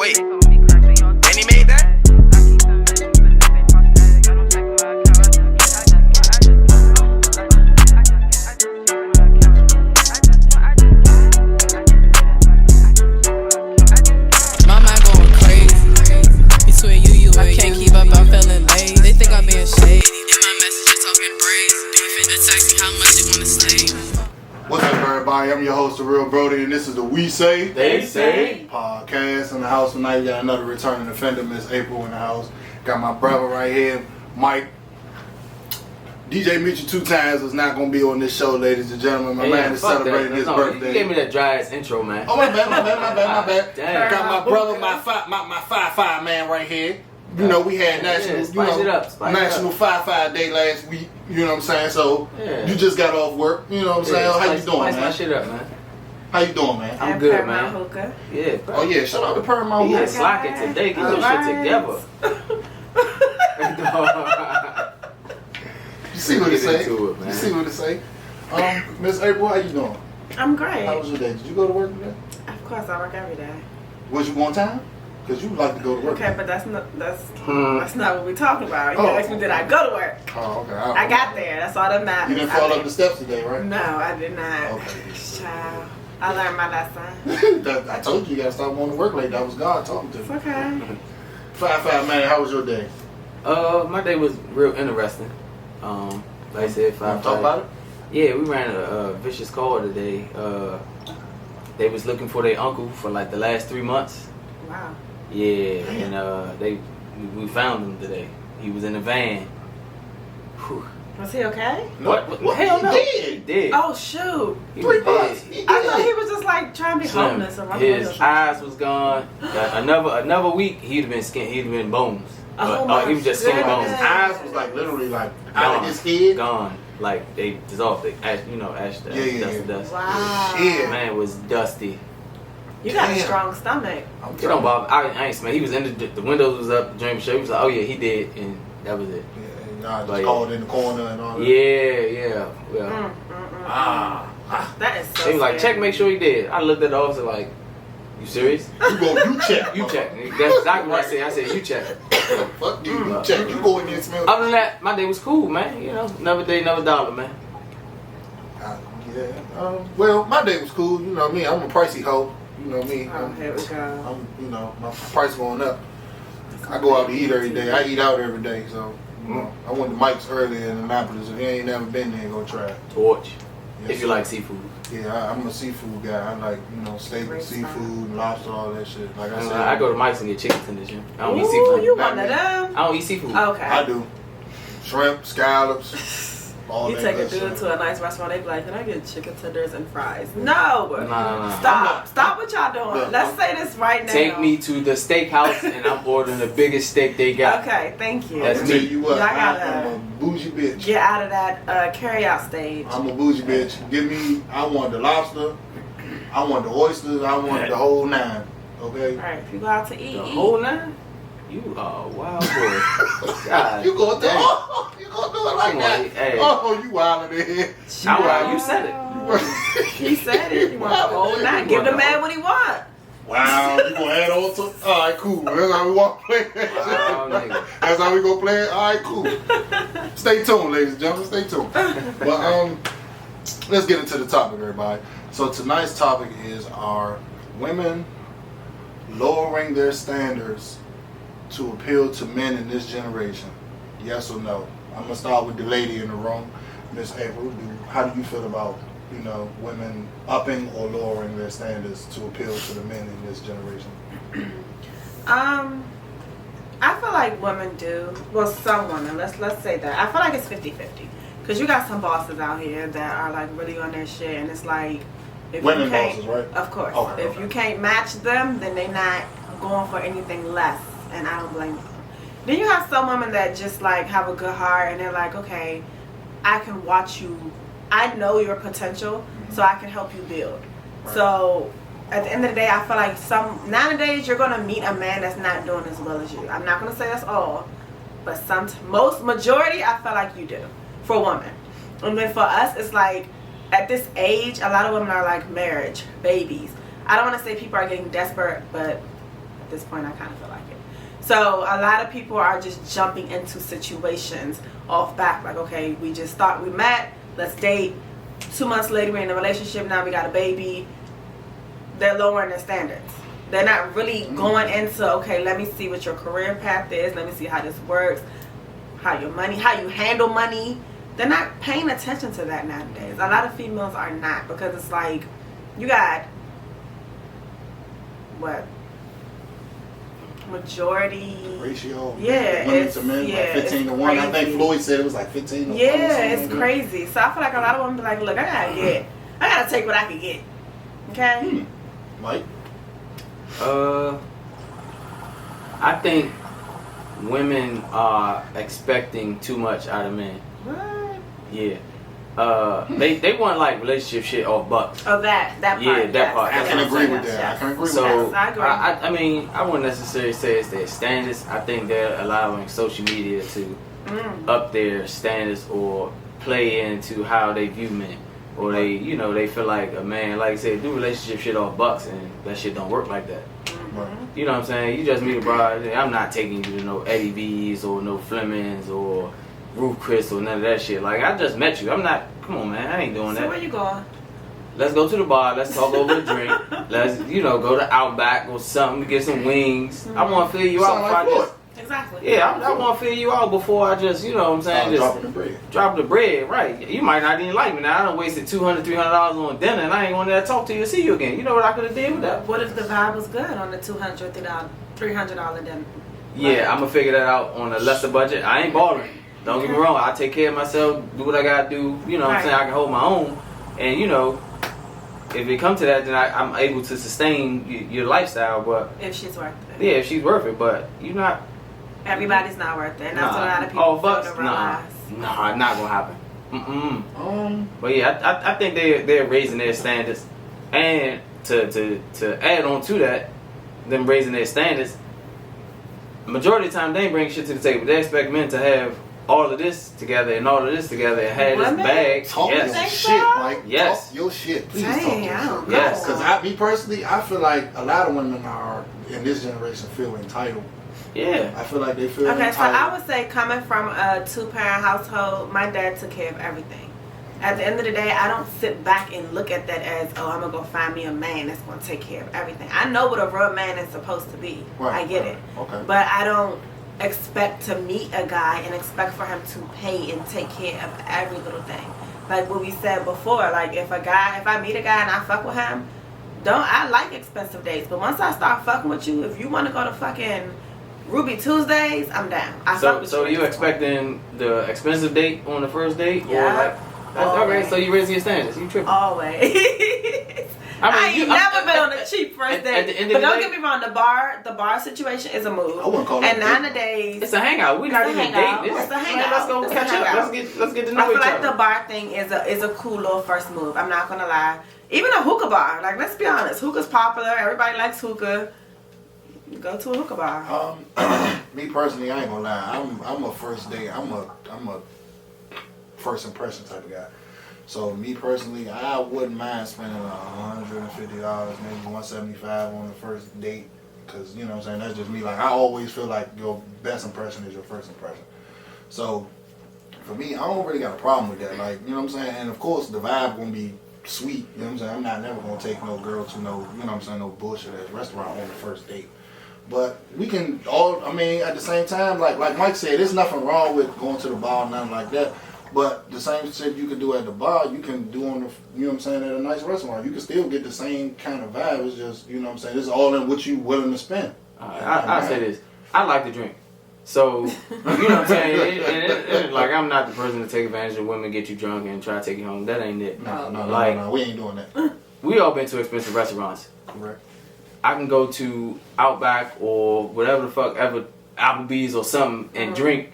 Wait, and he made that? My mind going crazy. Between you and I can't keep up, I'm feeling lazy. They think I'm being shady. In my messages talking braids. Beefing and text me how much they wanna stay. What's up, everybody? I'm your host, The Real Brody, and this is the We Say They Say podcast. In the house tonight, we got another returning offender, Miss April, in the house. Got my brother right here, Mike. DJ Mitchell 2 times is not going to be on this show, ladies and gentlemen. My man is celebrating his birthday. You gave me that dry ass intro, man. Oh, my bad. Damn. Got my brother, my 5'5" man right here. You know, we had National 5'5" Day last week. You know what I'm saying? So, you just got off work. You know what I'm saying? How you doing, man? Spice my shit up, man. How you doing, man? I'm good, man. Hookah. Yeah. Oh, yeah. Shout out to Paramount. He is slacking today. Get your shit together. You see what it say? It, you see what it say? Miss April, how you doing? I'm great. How was your day? Did you go to work today? Of course, I work every day. Was you on time? Because you like to go to work. Okay, but that's not what we're talking about. You asked me, did I go to work? Oh, okay. I got there. That's all that matters. You didn't fall up the steps today, right? No, I did not. Okay. Child, I learned my lesson. I told you got to stop going to work late. That was God talking to It's me. okay. 5'5" man, how was your day? My day was real interesting. Like I said, Talk about it? Yeah, we ran a vicious call today. They was looking for their uncle for like the last 3 months. Wow. Yeah, and we found him today. He was in a van. Whew. Was he okay? What? What? Hell He no. did? He did. Oh, shoot. He 3 was months. dead. He did. I thought he was just like trying to be Slim. homeless or running His eyes was gone. Another week, he'd have been skin. He'd have been bones. Oh, But, he was just skinny goodness. bones. His eyes was like literally like out of his head. Gone. Like they dissolved. They ash, ash dust. Yeah. Dust. Wow. Shit. Man was dusty. You got a Damn. strong stomach. I'm It don't bother. I ain't smell. He was in the windows was up. The dream show. He was like, oh yeah, he did, and that was it. Yeah, and y'all But just called in the corner and all that. Yeah. That is so They was like, scary. check, make sure he did. I looked at the officer like, you serious? You check. You check. That's exactly what I said. I said, you check. Fuck you. You check. You go in there and smell. Other than that, my day was cool, man. Another day, another dollar, man. Well, my day was cool. You know me. I'm a pricey hoe. You know me. Oh, here we go. My price going up. I go out to eat every day. I eat out every day. So, I went to Mike's earlier in Annapolis. If you ain't never been there, go try it. Torch. Yes, If you like seafood. Yeah, I'm a seafood guy. I like, steak and seafood, lobster, all that shit. Like I said, I go to Mike's and get chicken tenders. I don't eat Ooh, seafood. you one of them? I don't eat seafood. Okay. I do. Shrimp, scallops, all You that take a good dude shit. to a nice restaurant, they be like, can I get chicken tenders and fries? No. Nah. Stop what y'all doing. Look, Let's say this right now. Take me to the steakhouse and I'm ordering the biggest steak they got. Okay, thank you. That's I'll tell me. you what, Y'all I'm gotta a bougie bitch. get out of that carry-out stage. I'm a bougie bitch. I want the lobster, I want the oysters, I want the whole 9. Okay? Alright, if you go out to eat, The eat. whole 9? You are a wild boy. God. You gonna do dang. you gonna do it like Come that? on, hey. Oh, you wildin' in here. You said it. He said it. He wants the whole 9. Give the man what he want. Wow, you gonna add on to it? Alright, cool. That's how we want to play that shit. Wow, nigga. That's how we gonna play it? Alright, cool. Stay tuned, ladies and gentlemen. Stay tuned. But let's get into the topic, everybody. So tonight's topic is, are women lowering their standards to appeal to men in this generation? Yes or no? I'm gonna start with the lady in the room, Miss April. How do you feel about women upping or lowering their standards to appeal to the men in this generation? I feel like women do. Well, some women. Let's say that. I feel like it's 50-50. Because you got some bosses out here that are like really on their shit, and it's like, if Women you can't, bosses, right? Of course. Okay, if you can't match them, then they're not going for anything less, and I don't blame them. Then you have some women that just like have a good heart, and they're like, okay, I can watch you. I know your potential, so I can help you build. Right. So at the end of the day, I feel like nowadays you're gonna meet a man that's not doing as well as you. I'm not gonna say that's all, but majority, I feel like you do for women. And then for us, it's like at this age, a lot of women are like marriage, babies. I don't want to say people are getting desperate, but At this point, I kind of feel like it. So a lot of people are just jumping into situations off back. Like, okay, we just thought we met. Let's date. 2 months later, we're in a relationship. Now we got a baby. They're lowering their standards. They're not really going into, okay, let me see what your career path is. Let me see how this works. How you handle money. They're not paying attention to that nowadays. A lot of females are not, because it's like, you got, what? Majority ratio, women to men, like 15 to 1. crazy. I think Floyd said it was like 15 to 1. Yeah, it's crazy. So I feel like a lot of women be like, look, I gotta take what I can get. Okay? Mike? I think women are expecting too much out of men. What? Yeah. They want like relationship shit off bucks. Oh, that part. Yeah, that part. I can agree with that. I can agree with that. So I agree. I mean, I wouldn't necessarily say it's their standards. I think they're allowing social media to up their standards or play into how they view men, or they feel like a man, like I said, do relationship shit off bucks, and that shit don't work like that. You know what I'm saying? You just meet a bride. I'm not taking you to no Eddie V's or no Fleming's or Ruth Chris or none of that shit. Like, I just met you. I'm not. Come on, man. I ain't doing that. So where you going? Let's go to the bar. Let's talk over a drink. Let's, go to Outback or something to get some wings. I want to fill you out. Sound like Floyd. Exactly. Yeah, I want to fill you out before I just, you know what I'm saying? Just dropping the bread. drop the bread, right. You might not even like me now. I done wasted $200, $300 on dinner, and I ain't going to talk to you or see you again. You know what I could have did with that? What if the vibe was good on the $200, $300 dinner? Yeah, I'm going to figure that out on a lesser budget. I ain't balling. Don't get me wrong. I take care of myself, do what I got to do. You know what I'm saying? I can hold my own. And, if it comes to that, then I'm able to sustain your lifestyle. But If she's worth it. yeah, if she's worth it. But you're not. Everybody's not worth it. And that's what a lot of people all fail bucks? to realize. Nah, not gonna happen. But yeah, I think they're raising their standards, and to add on to that, them raising their standards. Majority of the time, they ain't bring shit to the table. They expect men to have all of this together and all of this together and have this Women? bag. Talk Yes. your Think shit, so? Mike. Yes. Talk your shit. Please Dang, talk I your don't shit. know. Yes. Because me personally, I feel like a lot of women are in this generation feel entitled. Yeah. I feel like they feel Okay, so I entitled. would say coming from a 2-parent household, my dad took care of everything. At the end of the day, I don't sit back and look at that as, oh, I'm going to go find me a man that's going to take care of everything. I know what a real man is supposed to be. Right, I get right. it. Okay. But I don't expect to meet a guy and expect for him to pay and take care of every little thing. Like what we said before, like if I meet a guy and I fuck with him, I like expensive dates. But once I start fucking with you, if you want to go to fucking Ruby Tuesdays, I'm down. So you expecting the expensive date on the first date? Yeah. Or like, okay, so you raising your standards. You tripping. Always. I ain't never been on a cheap first at date. the end of But the don't day- get me wrong, the bar situation is a move. I wouldn't call it And a date. nowadays, It's a hangout. We're not It's a even hangout. dating. It's a hangout. Let's go It's a catch up. hangout. Let's get to I know feel each like other. the bar thing is a cool little first move. I'm not gonna lie. Even a hookah bar, like let's be honest, hookah's popular. Everybody likes hookah. Go to a hookah bar. Me personally, I ain't gonna lie. I'm a first date. I'm a first impression type of guy. So me personally, I wouldn't mind spending $150, maybe $175 on the first date, because you know what I'm saying. That's just me. Like I always feel like your best impression is your first impression. So for me, I don't really got a problem with that. Like you know what I'm saying. And of course, the vibe gonna be sweet. You know what I'm saying. I'm not never gonna take no girl to no, you know what I'm saying, no bullshit ass restaurant on the first date. But we can all, I mean, at the same time, like Mike said, there's nothing wrong with going to the bar, nothing like that. But the same shit you can do at the bar, you can do on the, you know what I'm saying, at a nice restaurant. You can still get the same kind of vibe. It's just, you know what I'm saying, it's all in what you willing to spend. I'll say this. I like to drink. So, you know what I'm saying? Like, I'm not the person to take advantage of women, get you drunk, and try to take you home. That ain't it. No, we ain't doing that. We all been to expensive restaurants. Correct. I can go to Outback or whatever the fuck ever, Applebee's or something, and drink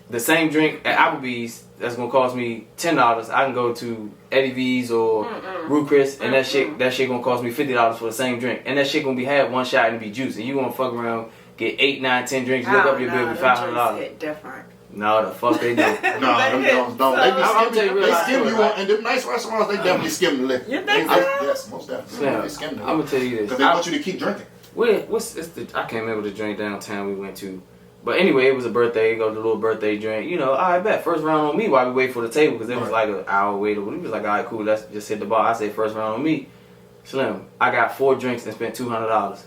the same drink at Applebee's that's gonna cost me $10. I can go to Eddie V's or Ruth Chris, and that shit gonna cost me $50 for the same drink, and that shit gonna be had one shot and be juicy. You gonna fuck around, get 8, 9, 10 drinks, look up your bill, be $500. Hit different. No, the fuck they don't. No, them don't. I'm They tell you real they life skim story, you right? on, and them nice restaurants, they definitely skim the liquor. You think They- so? Yes, most definitely. Yeah, They skim the I'm liquor. gonna tell you this. Because they want you to keep drinking. I can't remember the drink downtown we went to. But anyway, it was a birthday. Go to the little birthday drink. You know, I bet first round on me while we wait for the table because it was like an hour wait. He was like, all right, cool, let's just hit the bar. I say first round on me. Slim, I got 4 drinks and spent $200.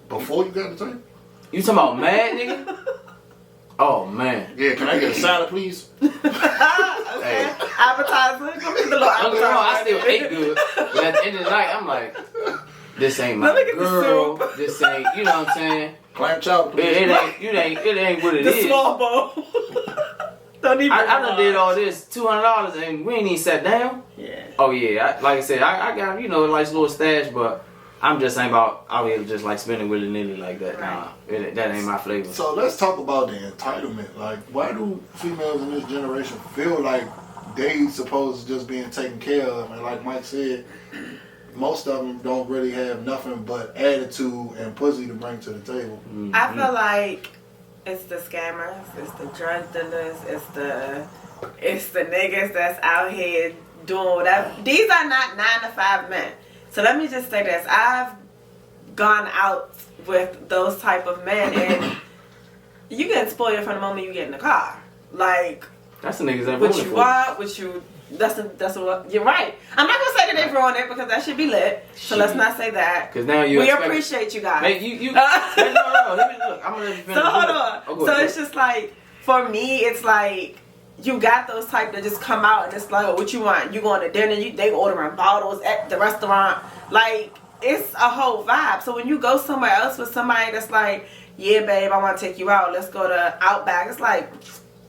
Before you got the table? You talking about mad, nigga? Oh man. Yeah, can I get a salad, please? Hey. Appetizer. Come get the little Don't get me wrong, I appetizer. still ate good. But at the end of the night, I'm like, this ain't my Let me get the girl. soup. This ain't, you know what I'm saying? Clam chowder, please. It ain't what it The is. small bowl. Don't even. I done did all this, $200, and we ain't even sat down. Yeah. Oh yeah, like I said, I got a nice little stash, but I'm just ain't about out here just like spending willy nilly like that. Nah, that ain't my flavor. So let's talk about the entitlement. Like, why do females in this generation feel like they supposed to just being taken care of? And like Mike said, most of them don't really have nothing but attitude and pussy to bring to the table. Mm-hmm. I feel like it's the scammers, it's the drug dealers, it's the niggas that's out here doing whatever. These are not 9 to 5 men. So let me just say this: I've gone out with those type of men, and you get spoiled from the moment you get in the car. Like, That's the niggas that what ruin it you for are, what you. That's what you're right. I'm not gonna say that they ruined it because that should be lit. So let's not say that. Because now you We expect- appreciate you guys. Hey, you. No. Let me look. I'm gonna let you finish. So hold on. Oh, go So ahead. it's just like, for me, it's like you got those type that just come out and it's like, oh, what you want? You going to dinner? They ordering bottles at the restaurant. Like, it's a whole vibe. So when you go somewhere else with somebody that's like, yeah, babe, I want to take you out. Let's go to Outback. It's like,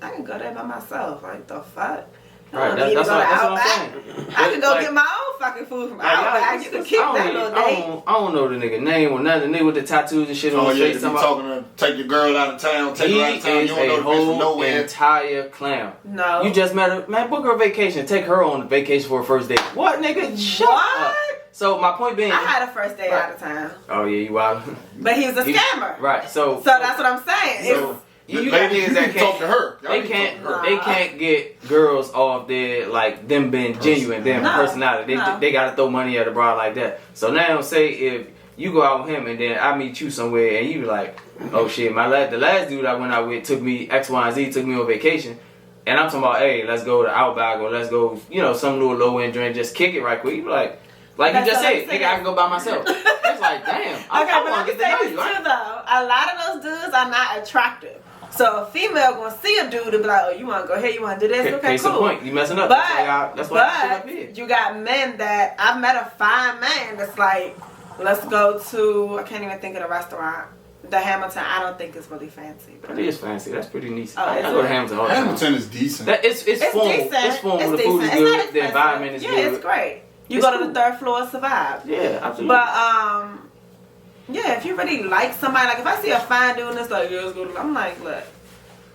I can go there by myself. Like, the fuck? Right, that's what I'm saying. I can go Like- get my own fucking food from Like, y'all- Outback. You can keep that little date. I don't know the nigga name or nothing. The nigga with the tattoos and shit on Oh his yeah, face. if you talking to take your girl out of town, take He her out of town, is you don't know a the bitch from whole nowhere. entire clown. No. You just met her. Man, book her a vacation. Take her on a vacation for a first date. What, nigga? Shut What? up. So my point being. I had a first date out of town. Oh yeah, you wild. But he was a scammer. Right. So that's what I'm saying. So you The got lady, niggas that you talk to can't. her. Y'all They need to can't. talk to her. They can't get girls off their like them being genuine, them No. personality. No. They gotta throw money at a broad like that. So now say if you go out with him and then I meet you somewhere and you be like, oh shit, the last dude I went out with took me X, Y, and Z, took me on vacation. And I'm talking about, hey, let's go to Outback or let's go, some little low end drink, just kick it right quick. You be like you That's just what I'm said, saying. nigga, I can go by myself. It's like, damn, I Okay, but want let to me get to know say you. this Right? too, though. A lot of those dudes are not attractive. So a female gonna see a dude and be like, oh, you wanna go here, you wanna do this, okay, Case in cool. point, you messing up. But, that's why I shit up here. you got men that, I've met a fine man that's like, let's go to, I can't even think of the restaurant. The Hamilton, I don't think it's really fancy. It is fancy. That's pretty neat. Oh, I is go to it? Hamilton all the time. Hamilton is decent. It's formal. decent. It's formal. The It's food is decent. It's not good. The expensive. environment is yeah, good. it's great. You It's go to cool. the 3rd floor, survive. Yeah, absolutely. But yeah, if you really like somebody, like if I see a fine dude and it's like, yeah, let's go to, I'm like, look,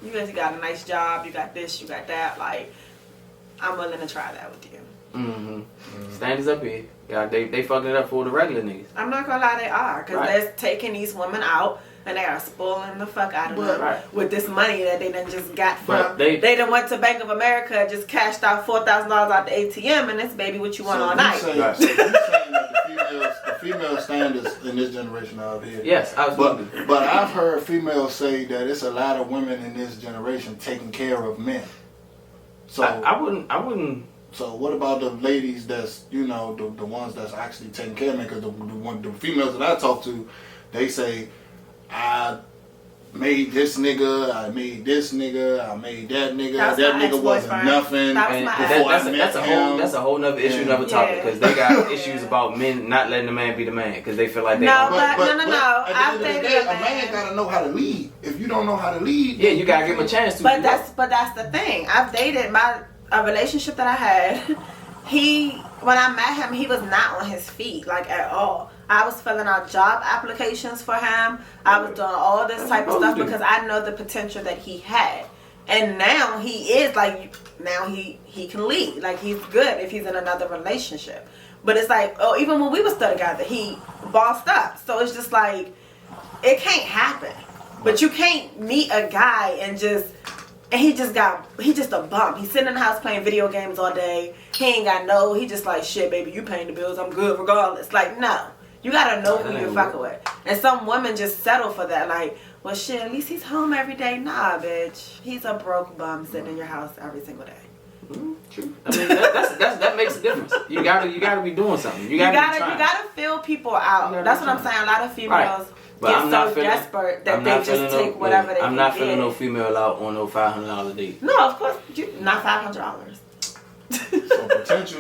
you guys got a nice job, you got this, you got that, like, I'm willing to try that with you. Standards up here. Yeah, they fucking it up for the regular niggas. I'm not gonna lie, they are, because Right. they're taking these women out and they are spoiling the fuck out of them Right. with this money that they done just got But from. they- They done went to Bank of America, just cashed out $4,000 out the ATM, and this baby what you want all night. So you Right. saying that the female standards in this generation are up here. Yes, absolutely. But I've heard females say that it's a lot of women in this generation taking care of men. So I wouldn't. So what about the ladies that's, the ones that's actually taking care of men? Because the females that I talk to, they say, I made this nigga, I made this nigga, I made that nigga. That was That my nigga wasn't ex-boyfriend. nothing. That was And my before I met him. that's a whole nother issue, Yeah. another topic, Yeah. because they got Yeah. issues about men not letting the man be the man because they feel like they No, own it. but- At the I've end of the dated day, a a man man. gotta know how to lead. If you don't know how to lead, Yeah, you gotta give him a chance to. But that's the thing. I've dated a relationship that I had. When I met him, he was not on his feet like at all. I was filling out job applications for him. I was doing all this type of stuff because I know the potential that he had. And now he is like, now he can lead. Like he's good if he's in another relationship. But it's like, even when we were still together, he bossed up. So it's just like, it can't happen. But you can't meet a guy and he just a bum. He's sitting in the house playing video games all day. He ain't got he just like, shit, baby, you paying the bills. I'm good regardless. Like, no. You gotta know who you're fucking with. And some women just settle for that. Like, well, shit, at least he's home every day. Nah, bitch. He's a broke bum sitting in your house every single day. True. I mean, that makes a difference. You gotta be doing something. You gotta feel people out. That's what I'm saying. A lot of females get so desperate that they just take whatever they can. I'm not feeling no female out on no $500 date. No, of course, not $500.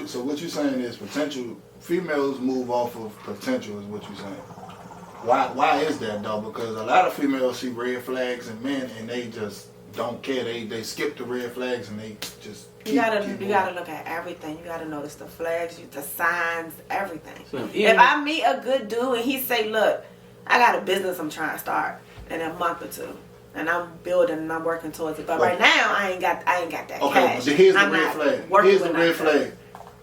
So what you're saying is potential females move off of potential is what you're saying. Why is that though? Because a lot of females see red flags in men and they just don't care. They skip the red flags and they just you gotta look at everything. You gotta notice the flags, the signs, everything. So, if I meet a good dude and he say, look, I got a business I'm trying to start in a month or two. And I'm building and I'm working towards it. But right now I ain't got that cash. Okay, but here's the red flag. Here's the red flag.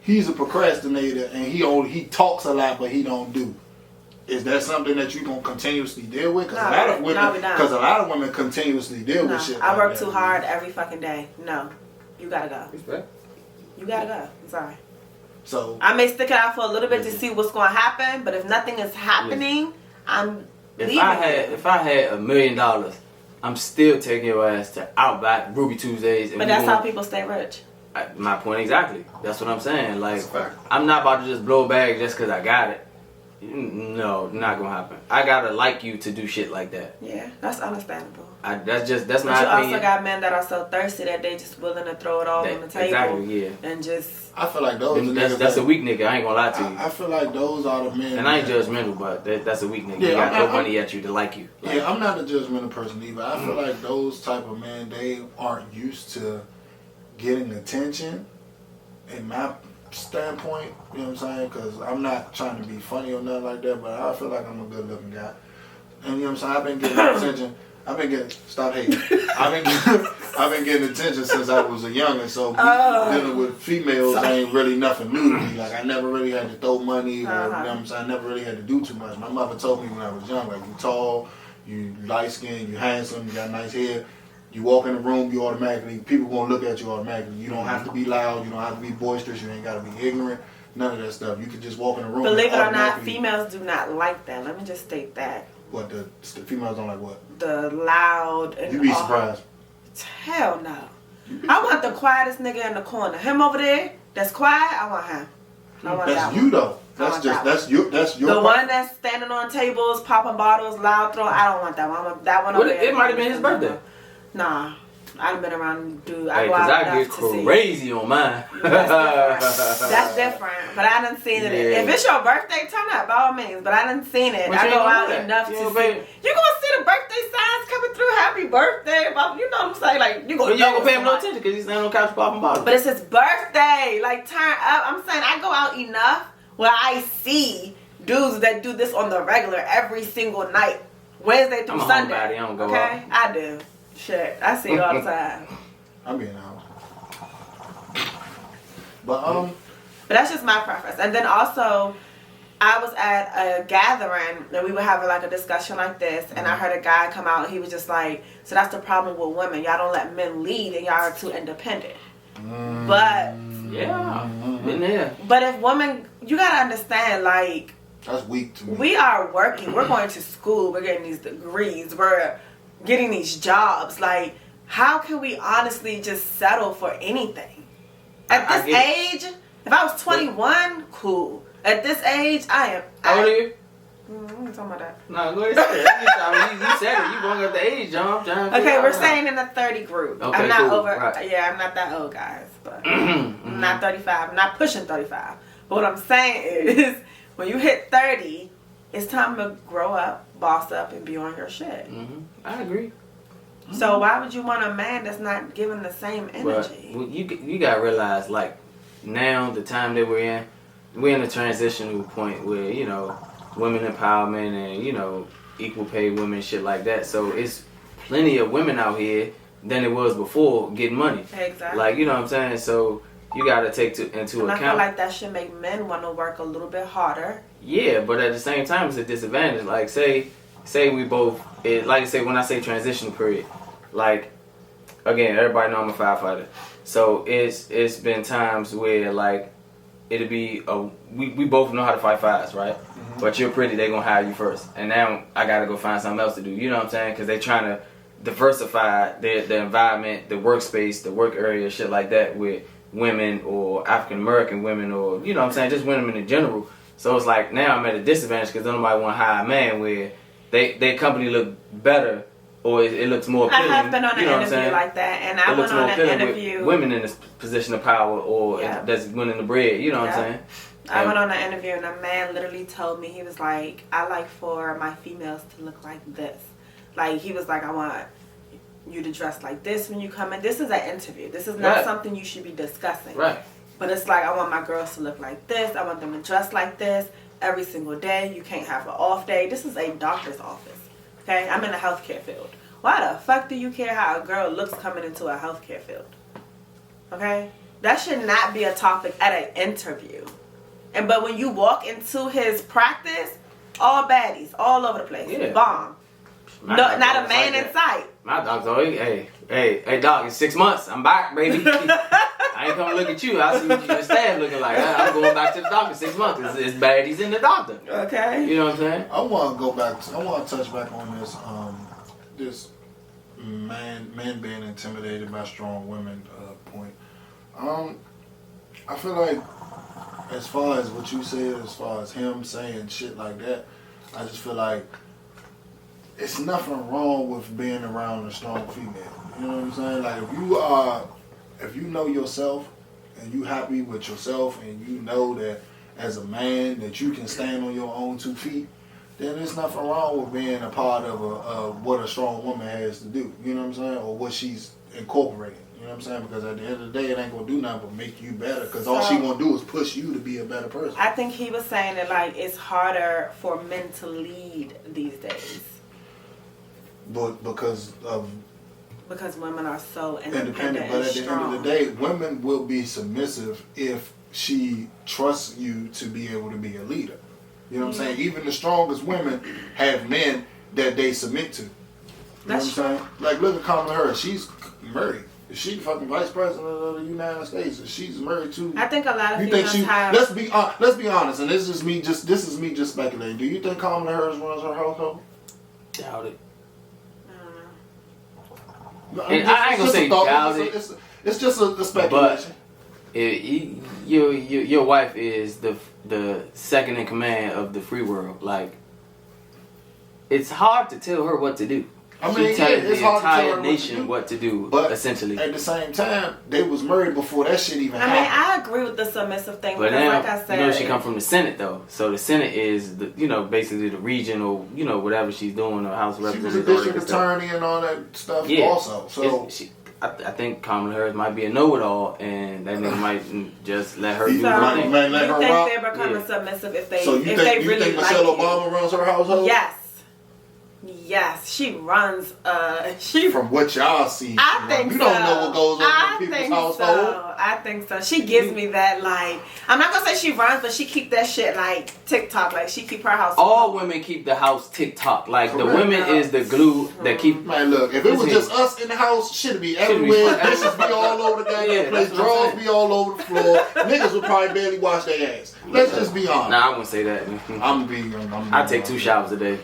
He's a procrastinator and he talks a lot but he don't do. Is that something that you're gonna continuously deal with? Because a lot of women continuously deal with shit. I work too hard every fucking day. No, you gotta go. Respect. You gotta go. I'm sorry. So I may stick it out for a little bit to see what's gonna happen, but if nothing is happening, I'm leaving. If I had $1 million, I'm still taking your ass to Outback, Ruby Tuesdays. And but that's how people stay rich. My point exactly. That's what I'm saying. Like, I'm not about to just blow a bag just because I got it. No, not gonna happen. I gotta like you to do shit like that. Yeah, that's understandable. That's my opinion. But you also got men that are so thirsty that they just willing to throw it all on the table. Exactly, yeah. And just... I feel like those that's a weak nigga. I ain't gonna lie to you. I feel like those are the men. And I ain't judgmental, but that's a weak nigga. Yeah, he got no money at you to like you. Like, yeah, I'm not a judgmental person either. I feel like those type of men, they aren't used to getting attention. In my standpoint, you know what I'm saying? Because I'm not trying to be funny or nothing like that, but I feel like I'm a good looking guy. And you know what I'm saying? I've been getting attention. Stop hating. I've been getting attention since I was a youngin', so dealing with females ain't really nothing new to me. Like, I never really had to throw money or, you know what I'm saying? I never really had to do too much. My mother told me when I was young, like, you tall, you light skinned, you handsome, you got nice hair. You walk in the room, people gonna look at you automatically. You don't have to be loud, you don't have to be boisterous, you ain't gotta be ignorant, none of that stuff. You can just walk in the room. Believe it or not, females do not like that. Let me just state that. What, the females don't like what? The loud and you be surprised. Hell no. I want the quietest nigga in the corner. Him over there, that's quiet, I want him. I want that's you though. That's your the one that's standing on tables, popping bottles, loud throwing. I don't want that one. I want that one over there. It might have been his birthday. Nah, I've been around dude. I go out enough to see. Crazy on mine. That's different. But I done seen it. If it's your birthday, turn up by all means. But I done seen it. I go out enough to see. You gonna see the birthday signs coming through? Happy birthday! You know what I'm saying? Like you gonna. You ain't gonna pay him no attention because he's standing on the couch popping bottles. But it's his birthday. Like turn up. I'm saying I go out enough where I see dudes that do this on the regular every single night, Wednesday through Sunday. I don't go out. I do. Shit, I see it all the time. I'm being out. But that's just my preference. And then also, I was at a gathering and we were having like a discussion like this, and I heard a guy come out. He was just like, "So that's the problem with women. Y'all don't let men lead, and y'all are too independent." But been there. But if women, you gotta understand, like that's weak to me. We are working. We're going to school. We're getting these degrees. We're getting these jobs. Like, how can we honestly just settle for anything? At this age, if I was 21, cool. At this age, I am. How old are you? I'm talking about that. No, go ahead. You said it. You going up the age, John. Okay, we're staying in the 30 group. Okay, I'm not cool. over. Right. Yeah, I'm not that old, guys. But I'm not 35. I'm not pushing 35. But what I'm saying is, when you hit 30, it's time to grow up, boss up, and be on your shit. I agree. So why would you want a man that's not giving the same energy? But you gotta realize, like, now the time that we're in a transitional point where, you know, women empowerment and, you know, equal pay women, shit like that. So it's plenty of women out here than it was before getting money. Exactly. Like, you know what I'm saying? So you gotta take into account. I feel like that should make men want to work a little bit harder. Yeah, but at the same time, it's a disadvantage. Like, say we both, like I say, when I say transitional period, like, again, everybody know I'm a firefighter. So it's been times where, like, it'll be we both know how to fight fires, right? But you're pretty, they gonna hire you first, and now I gotta go find something else to do. You know what I'm saying? Because they trying to diversify the environment, the workspace, the work area, shit like that with women or African American women, or you know what I'm saying, just women in general. So it's like now I'm at a disadvantage because nobody want to hire a man where their company look better or it looks more appealing. I have been on an you know interview like that, and I went on an interview with women in this position of power or that's winning the bread. You know what I'm saying? I went on an interview and a man literally told me, he was like, I like for my females to look like this. Like, he was like, I want you to dress like this when you come in. This is an interview. This is not something you should be discussing. Right. But it's like, I want my girls to look like this. I want them to dress like this every single day. You can't have an off day. This is a doctor's office. Okay? I'm in the healthcare field. Why the fuck do you care how a girl looks coming into a healthcare field? Okay? That should not be a topic at an interview. But when you walk into his practice, all baddies, all over the place. Yeah. Bomb. My No, not a doctor's man like in sight. My doctor's always, hey, dog, it's 6 months. I'm back, baby. I ain't coming to look at you. I see what your staff looking like. I'm going back to the doctor 6 months. It's baddies in the doctor. Okay. You know what I'm saying? I want to go back. I want to touch back on this. This men being intimidated by strong women point. I feel like, as far as what you said, as far as him saying shit like that, I just feel like it's nothing wrong with being around a strong female. You know what I'm saying? Like, if you know yourself and you happy with yourself and you know that as a man that you can stand on your own 2 feet, then there's nothing wrong with being a part of what a strong woman has to do. You know what I'm saying? Or what she's incorporating. You know what I'm saying? Because at the end of the day, it ain't going to do nothing but make you better. Because all she going to do is push you to be a better person. I think he was saying that, like, it's harder for men to lead these days. But because women are so independent but and at the strong. end of the day, women will be submissive if she trusts you to be able to be a leader. You know what I'm saying? Even the strongest women have men that they submit to. You know what I'm saying? Like, look at Kamala Harris. She's married. Is she the fucking vice president of the United States? She's married to. I think a lot of you females think she? have. Let's be honest, and this is me just speculating. Do you think Kamala Harris runs her household? Doubt it. No, And I ain't gonna say doubt it. It's just a speculation. But your wife is the second in command of the free world. Like, it's hard to tell her what to do. I mean, She tells it's the hard to tell entire her nation what to do, but essentially. At the same time, they was married before that shit even I mean, happened. I agree with the submissive thing But because, now, like I said, you know, she come from the Senate though, so the Senate is the, basically the region or whatever she's doing, or House of She was Representatives. a district attorney and all that stuff also. So I think Kamala Harris might be a know-it-all, and that nigga might just let her do so her thing. you think they're becoming submissive if they So if they you really think like Michelle you? Obama runs her household? Yes, she runs. She From what y'all see, I think you so. don't know what goes on in people's household. So. I think so. She gives me that, like, I'm not gonna say she runs, but she keep that shit like TikTok. Like, she keep her house. All women keep the house TikTok. Like, the Correct. women is the glue that keep. Man, look, if it was just us in the house, shit'd be everywhere. Dishes be all over the goddamn place. that's what I'm Drawers saying. be all over the floor. Niggas would probably barely wash their ass. Let's just be honest. Nah, I wouldn't say that. I take 2 showers a day.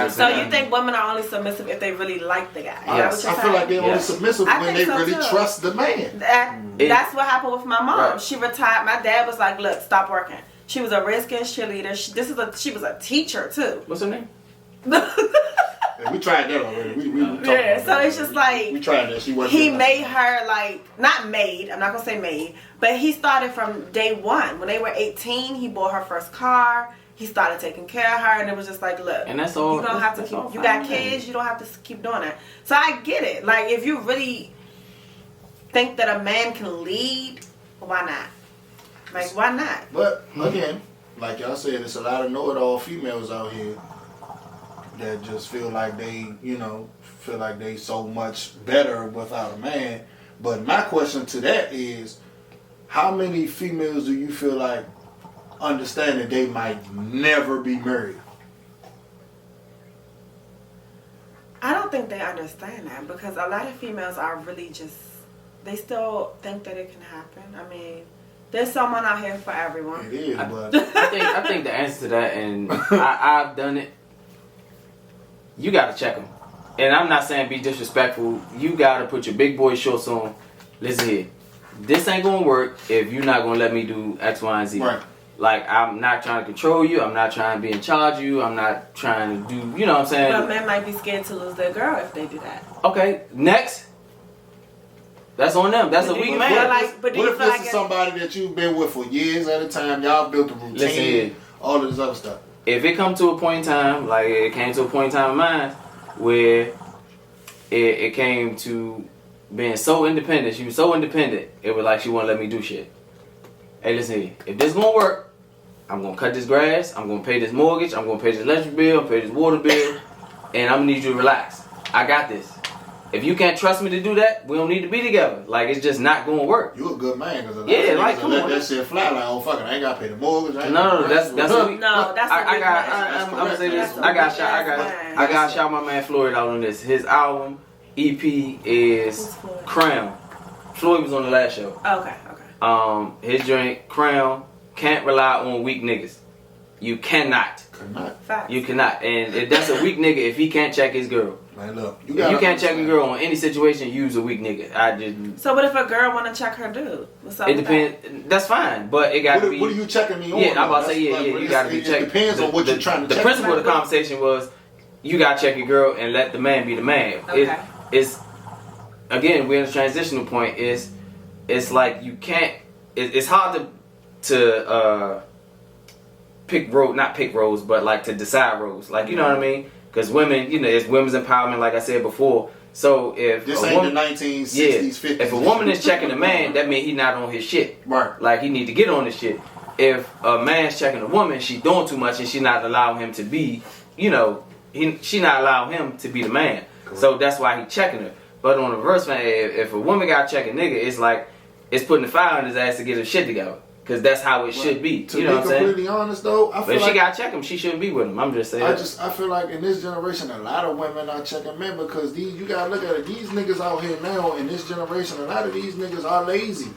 So you think women are only submissive if they really like the guy? Is that Yes. what you're I feel like saying? they're only submissive I when think they so, really too. trust the man. That's what happened with my mom. Right. She retired. My dad was like, "Look, stop working." She was a Redskins cheerleader. She was a teacher too. What's her name? Yeah, we tried that already. We talked Yeah, about so that it's just already. like we tried that. She wasn't. he good made enough. her like not made. I'm not gonna say made, but he started from day one. When they were 18, he bought her first car. He started taking care of her, and it was just like, look, And that's all. you don't have to that's keep. all You got fine. kids. You don't have to keep doing that. So I get it. Like, if you really think that a man can lead, why not? Like, why not? But again, like y'all said, it's a lot of know-it-all females out here that just feel like they so much better without a man. But my question to that is, how many females do you feel like understand that they might never be married? I don't think they understand that because a lot of females are really just, they still think that it can happen. I mean, There's someone out here for everyone. It is, but I think the answer to that, and I've done it. You gotta check them, and I'm not saying be disrespectful. You gotta put your big boy shorts on. Listen here, this ain't gonna work if you're not gonna let me do X, Y, and Z. right. Like, I'm not trying to control you. I'm not trying to be in charge of you. I'm not trying to do, you know what I'm saying? But men might be scared to lose their girl if they do that. Okay, next. That's on them. That's a weak man. But do What you if feel this like is somebody that you've been with for years at a time? Y'all built a routine, Listen here. all of this other stuff. If it come to a point in time, like it came to a point in time of mine, where it came to being so independent, she was so independent, it was like she wouldn't let me do shit. Hey, listen here. If this gonna work, I'm gonna cut this grass, I'm gonna pay this mortgage, I'm gonna pay this electric bill, pay this water bill, and I'm gonna need you to relax. I got this. If you can't trust me to do that, we don't need to be together. Like, it's just not gonna work. You a good man, because Yeah, like, come let on. that shit fly. Like, oh fuck it, I ain't gotta pay the mortgage. I ain't No, gotta that's what we, No, that's I'm That's gonna say correct. this. That's I got correct. I got shout my man Floyd out on this. His album EP is Who's Floyd? Crown. Floyd was on the last show. Okay. His joint Crown, can't rely on weak niggas. You cannot. Facts. You cannot. And that's a weak nigga if he can't check his girl. Man, look, If you can't check your girl on any situation, you's a weak nigga. I just. So what if a girl want to check her dude? What's up It with depends. That's fine, but it got to be. What are you checking me on? Yeah, I'm about to though? say yeah. That's like, You got to be it checked. depends on what you're trying to The check. principle of the conversation was, you got to check your girl and let the man be the man. Okay. It's again, we're in a transitional point. It's like you can't. It's hard to pick road, not pick roles, but like to decide roles. Like, you know what I mean? Because women, you know, it's women's empowerment, like I said before. So if This a ain't woman, the 1960s, yeah, 50s. if a woman is checking a man, that means he not on his shit. Right. Like, he need to get on his shit. If a man's checking a woman, she doing too much and she not allowing him to be, you know, she not allowing him to be the man. Correct. So that's why he checking her. But on the reverse, man, if a woman got checking nigga, it's like it's putting the fire on his ass to get his shit together. Because that's how it should be. To you know be what I'm saying? completely honest, though, I But feel if like she got to check him, she shouldn't be with him. I'm just saying. I feel like in this generation, a lot of women are checking men because you gotta look at it. These niggas out here now in this generation, a lot of these niggas are lazy.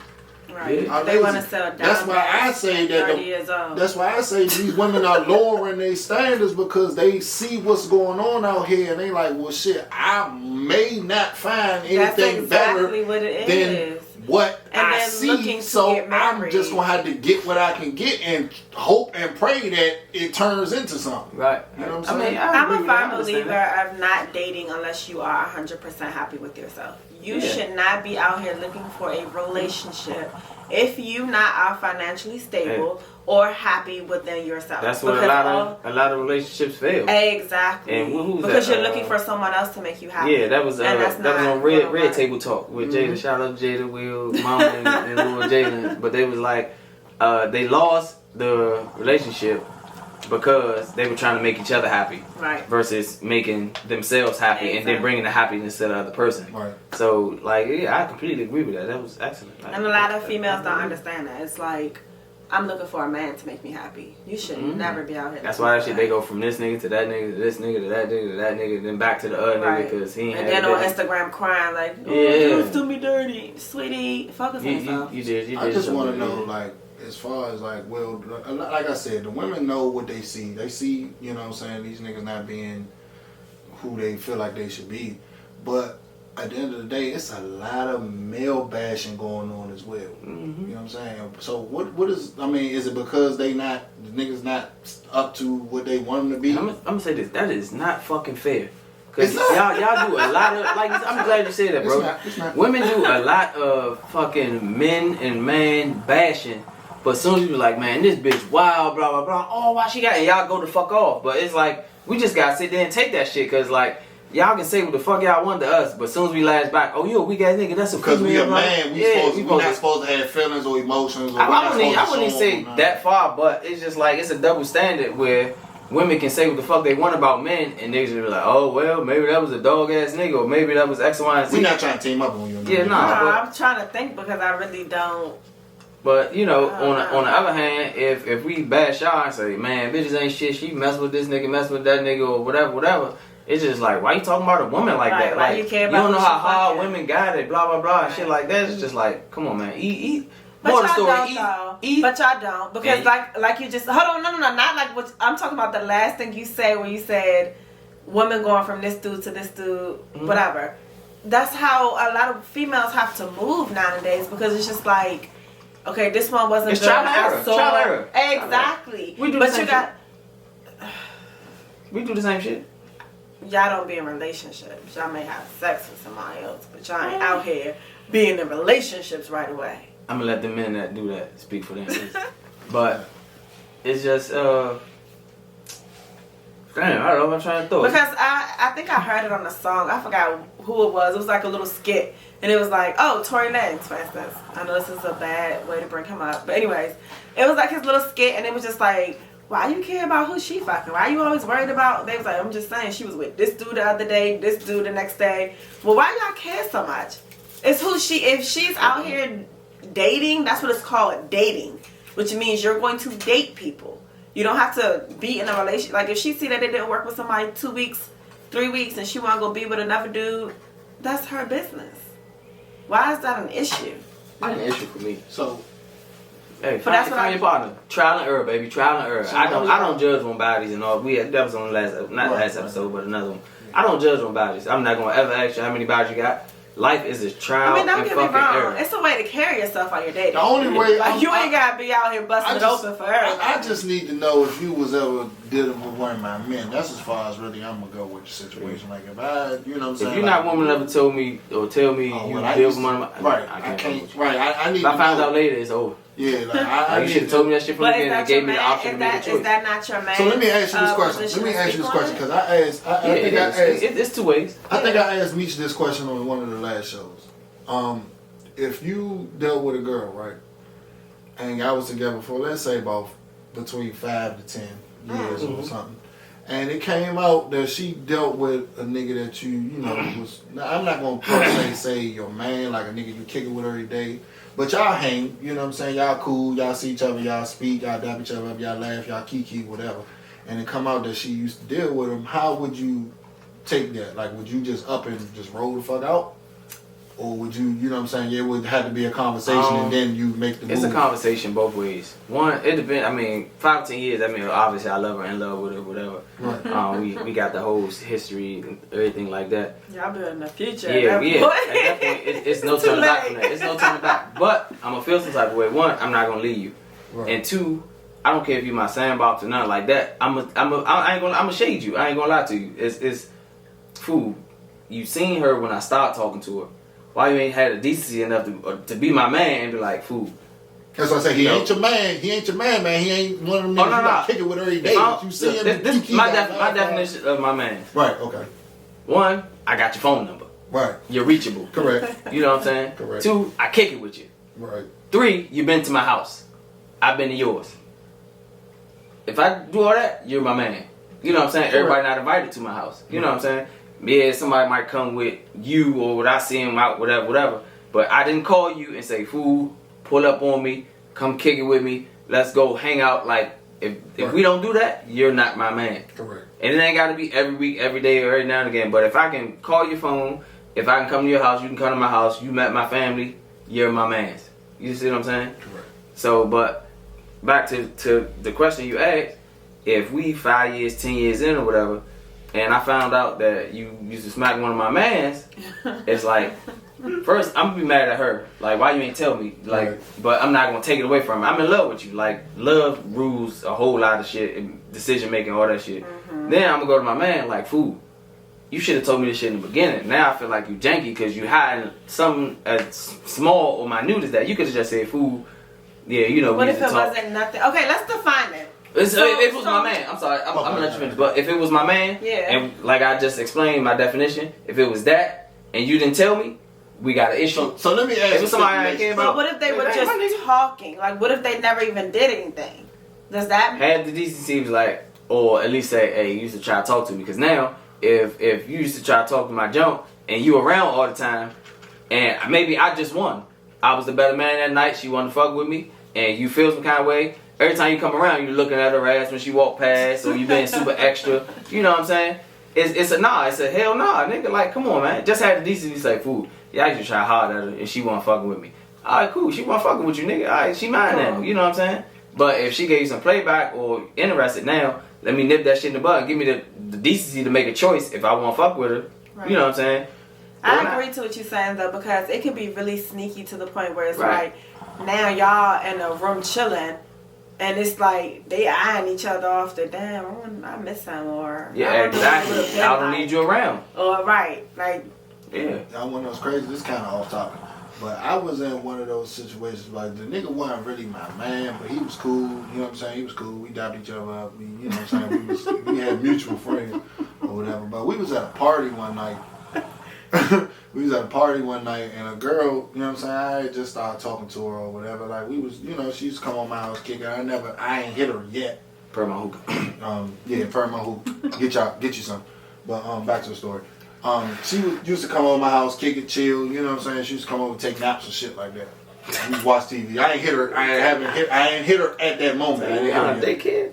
Right. Yeah. They want to settle down. That's why I say that 30 years old. That's why I say these women are lowering their standards because they see what's going on out here and they like, well, shit, I may not find That's anything exactly better what it than is. what And I then see. looking to So get I'm married. just gonna have to get what I can get and hope and pray that it turns into something. Right. You know what I I'm mean, saying? I I'm agree a with that. I firm understand believer that. of not dating unless you are 100% happy with yourself. You Yeah. should not be out here looking for a relationship if you not are financially stable or happy within yourself. That's what Because a lot of relationships fail. Exactly. And who's because that? you're looking for someone else to make you happy. Yeah, that was And that's that was not on Red gonna work. Table Talk with Jada. Shout out to Jada, Will, Mama, and Lil Jada. But they was like, they lost the relationship because they were trying to make each other happy Right. versus making themselves happy and then Exactly. bringing the happiness to the other person. Right. So, like, yeah, I completely agree with that. That was excellent. Like, And a lot of females don't understand that. It's like, I'm looking for a man to make me happy. You should never be out here. That's looking why for that shit, that. they go from this nigga to that nigga to this nigga to that nigga to that nigga, then back to the other Right. nigga because he ain't And had then on that. Instagram crying like, oh, Yeah. dudes do me dirty. Sweetie, focus on yourself. You did. I just want to something. know, like, as far as like, well, like I said, the women know what they see. They see, you know what I'm saying, these niggas not being who they feel like they should be. But at the end of the day, it's a lot of male bashing going on as well. Mm-hmm. You know what I'm saying? So what is, I mean, is it because the niggas not up to what they want them to be? I'm gonna say this. That is not fucking fair. Cause It's not. y'all do a lot of like. I'm glad you said that, bro. It's not. Women do a lot of fucking men and man bashing, but as soon as you be like, man, this bitch wild, blah blah blah. Oh, why she got? And y'all go the fuck off. But it's like we just gotta sit there and take that shit, cause like y'all can say what the fuck y'all want to us, but as soon as we lash back, oh you a weak ass nigga, that's a Because we female, a blah. man, we not supposed to have feelings or emotions. Or I wouldn't even say that far, but it's just like it's a double standard where women can say what the fuck they want about men, and niggas will be like, oh well, maybe that was a dog ass nigga, or maybe that was X, Y, and Z. We're not trying to team up on you. Yeah, No, nah. I'm trying to think because I really don't. But you know, on the other hand, if we bash y'all and say, man, bitches ain't shit, she mess with this nigga, mess with that nigga, or whatever. It's just like, why you talking about a woman like Right, that? why Like, you care don't about know who how she hard fucking? women got it, blah blah blah, and shit Right. like that. It's just like, come on, man, eat. But More the y'all story, don't eat. though. y'all eat. But y'all don't, because like you just hold on, no, not like what I'm talking about. The last thing you say when you said women going from this dude to this dude, whatever. That's how a lot of females have to move nowadays, because it's just like, okay, this one wasn't It's good. trial and error. Exactly. We do the same shit. We do the same shit. Y'all don't be in relationships. Y'all may have sex with somebody else, but y'all ain't out here being in relationships right away. I'm gonna let the men that do that speak for them. But it's just damn, I don't know what I'm trying to throw. Because I think I heard it on a song. I forgot who it was. It was like a little skit. And it was like, oh, Tory Lanez, for instance. I know this is a bad way to bring him up. But anyways, it was like his little skit, and it was just like, why you care about who she fucking? Why you always worried about? They was like, I'm just saying, she was with this dude the other day, this dude the next day. Well, why y'all care so much? It's who she, if she's out here dating, that's what it's called, dating. Which means you're going to date people. You don't have to be in a relationship. Like, if she see that it didn't work with somebody 2 weeks, 3 weeks, and she want to go be with another dude, that's her business. Why is that an issue? Not an issue for me. So, hey, that's find your partner. Trial and error, baby. Trial and error. So I don't judge on bodies and all. That was on the last episode, but another one. I don't judge on bodies. I'm not gonna ever ask you how many bodies you got. Life is a trial I mean, don't and get me fucking wrong. error. It's a way to carry yourself on your dating. the only way Like, you ain't gotta be out here busting it open for everything. I just need to know if you was ever dealing with one of my men. That's as far as really I'm gonna go with the situation. Like, if I, you know what I'm saying? If you're not woman ever told me or tell me Oh, you well, I deal used with one of my right, I can't. Right, I need If I to find know. out later, it's over. Yeah, like, Like, you should have told me that shit from the But is beginning and that your gave me the man? option to make a Is choice. that not your man? So let me ask you this question. position Let me to ask you speak this on question it? because I asked. I think I asked. It's two ways. I think I asked Meech this question on one of the last shows. If you dealt with a girl, right, and y'all was together for, let's say, about between 5 to 10 years or something, and it came out that she dealt with a nigga that you know, was, now, I'm not going to say your man, like a nigga you kick it with every day, but y'all hang, you know what I'm saying, y'all cool, y'all see each other, y'all speak, y'all dap each other up, y'all laugh, y'all kiki, whatever, and it come out that she used to deal with him, how would you take that? Like, would you just up and just roll the fuck out? Or would you, you know what I'm saying, it would have to be a conversation and then you make the move? It's a conversation both ways. One, it depends. I mean, 5 to 10 years, I mean, obviously I love her, in love with her, whatever. Right. We got the whole history and everything like that. Y'all building the future. Yeah. At that At point. that point, it's no Too turning back from late. that. It's no turning back. But I'm going to feel some type of way. One, I'm not going to leave you. Right. And two, I don't care if you're my sandbox or nothing like that. I ain't gonna shade you. I ain't gonna lie to you. It's food. You seen her when I started talking to her. Why you ain't had the decency enough to be my man and be like, food. That's why I say he ain't your man. He ain't your man. He ain't one of them niggas you got to kick it with every day. But you see him. This my definition of my man. Right. Okay. One, I got your phone number. Right. You're reachable. Correct. You know what I'm saying? Correct. 2, I kick it with you. Right. 3, you've been to my house. I've been to yours. If I do all that, you're my man. You know what I'm saying? Everybody not invited to my house. You know what I'm saying? Yeah, somebody might come with you or would I see him out, whatever. But I didn't call you and say, fool, pull up on me, come kick it with me, let's go hang out. Like, if we don't do that, you're not my man. Correct. And it ain't got to be every week, every day, or every now and again. But if I can call your phone, if I can come to your house, you can come to my house, you met my family, you're my man. You see what I'm saying? Correct. So, but back to the question you asked, if we 5 years, 10 years in or whatever, and I found out that you used to smack one of my mans, it's like, first, I'm gonna be mad at her. Like, why you ain't tell me? Like, Right. but I'm not gonna take it away from her. I'm in love with you. Like, love rules a whole lot of shit, and decision making, all that shit. Then I'm gonna go to my man, like, fool, you should have told me this shit in the beginning. Now I feel like you janky because you hiding something as small or minute as that. You could have just said, fool, yeah, you know, What we if used it to talk. wasn't nothing? Okay, let's define it. If it was my man, I'm sorry, I'm gonna let you finish. But if it was my man, Yeah. and like I just explained my definition, if it was that, and you didn't tell me, we got an issue. So let me ask If you it's somebody I care But about, what if they were hey, my nigga. just talking? Like, what if they never even did anything? Does that Have the decency was like, or at least say, hey, you used to try to talk to me. Because now, if you used to try to talk to my junk, and you around all the time, and maybe I just won. I was the better man that night, she wanted to fuck with me, and you feel some kind of way. Every time you come around, you're looking at her ass when she walk past, or you being super extra. You know what I'm saying? It's a nah. It's a hell nah, nigga. Like, come on, man. Just had the decency to say, fool, yeah, I used to try hard at her, and she wasn't fucking with me. all right, cool. She wasn't fucking with you, nigga. All right, she mine now. You know what I'm saying? But if she gave you some playback or interested now, let me nip that shit in the bud and give me the decency to make a choice if I want to fuck with her. Right. You know what I'm saying? I agree to what you're saying though, because it can be really sneaky to the point where it's like now y'all in a room chilling, and it's like they eyeing each other off the damn. I miss him, or yeah, exactly. I don't need you around. Or like yeah. Y'all want to know what's crazy? This kind of off topic, but I was in one of those situations like the nigga wasn't really my man, but he was cool. You know what I'm saying? He was cool. We dapped each other up. You know what I'm saying? We had mutual friends or whatever. But we was at a party one night. We was at a party one night and a girl, you know what I'm saying, I had just started talking to her or whatever. Like we was, you know, she used to come on my house kicking. I ain't hit her yet. Per my hookah. Yeah, per my hookah. Get you some. But back to the story. She used to come over my house, kick it, chill. You know what I'm saying? She used to come over and take naps and shit like that. We watch TV. I ain't hit her. I ain't hit her at that moment. I ain't hit her yet.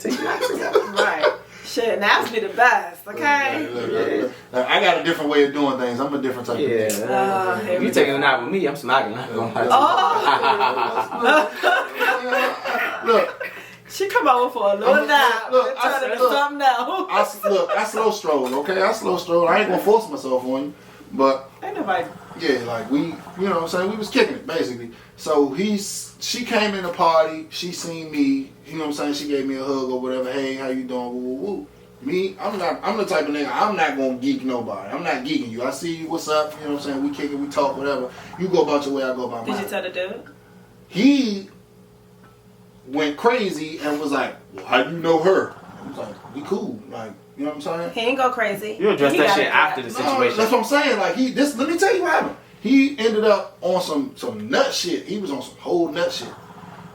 They take naps. right. Shit, naps be the best. Okay. Look. I got a different way of doing things. I'm a different type of man. If you taking a nap with me, I'm smacking. Look. She come over for a little nap. Look, Turn into something else. I slow stroll, okay? I slow stroll. I ain't gonna force myself on you, but Ain't nobody. yeah, like we, you know what I'm saying? We was kicking it basically. So she came in the party. She seen me. You know what I'm saying? She gave me a hug or whatever. Hey, how you doing? Woo, woo, woo. Me, I'm the type of nigga. I'm not gonna geek nobody. I'm not geeking you. I see you. What's up? You know what I'm saying? We kick it. We talk. Whatever. You go about your way. I go about mine. Did you tell the dude? He went crazy and was like, well, how you know her? I was like, we cool. Like, you know what I'm saying? He ain't go crazy. You address He that gotta shit do after that. the No, situation. that's what I'm saying. Like let me tell you what happened. He ended up on some nut shit. He was on some whole nut shit.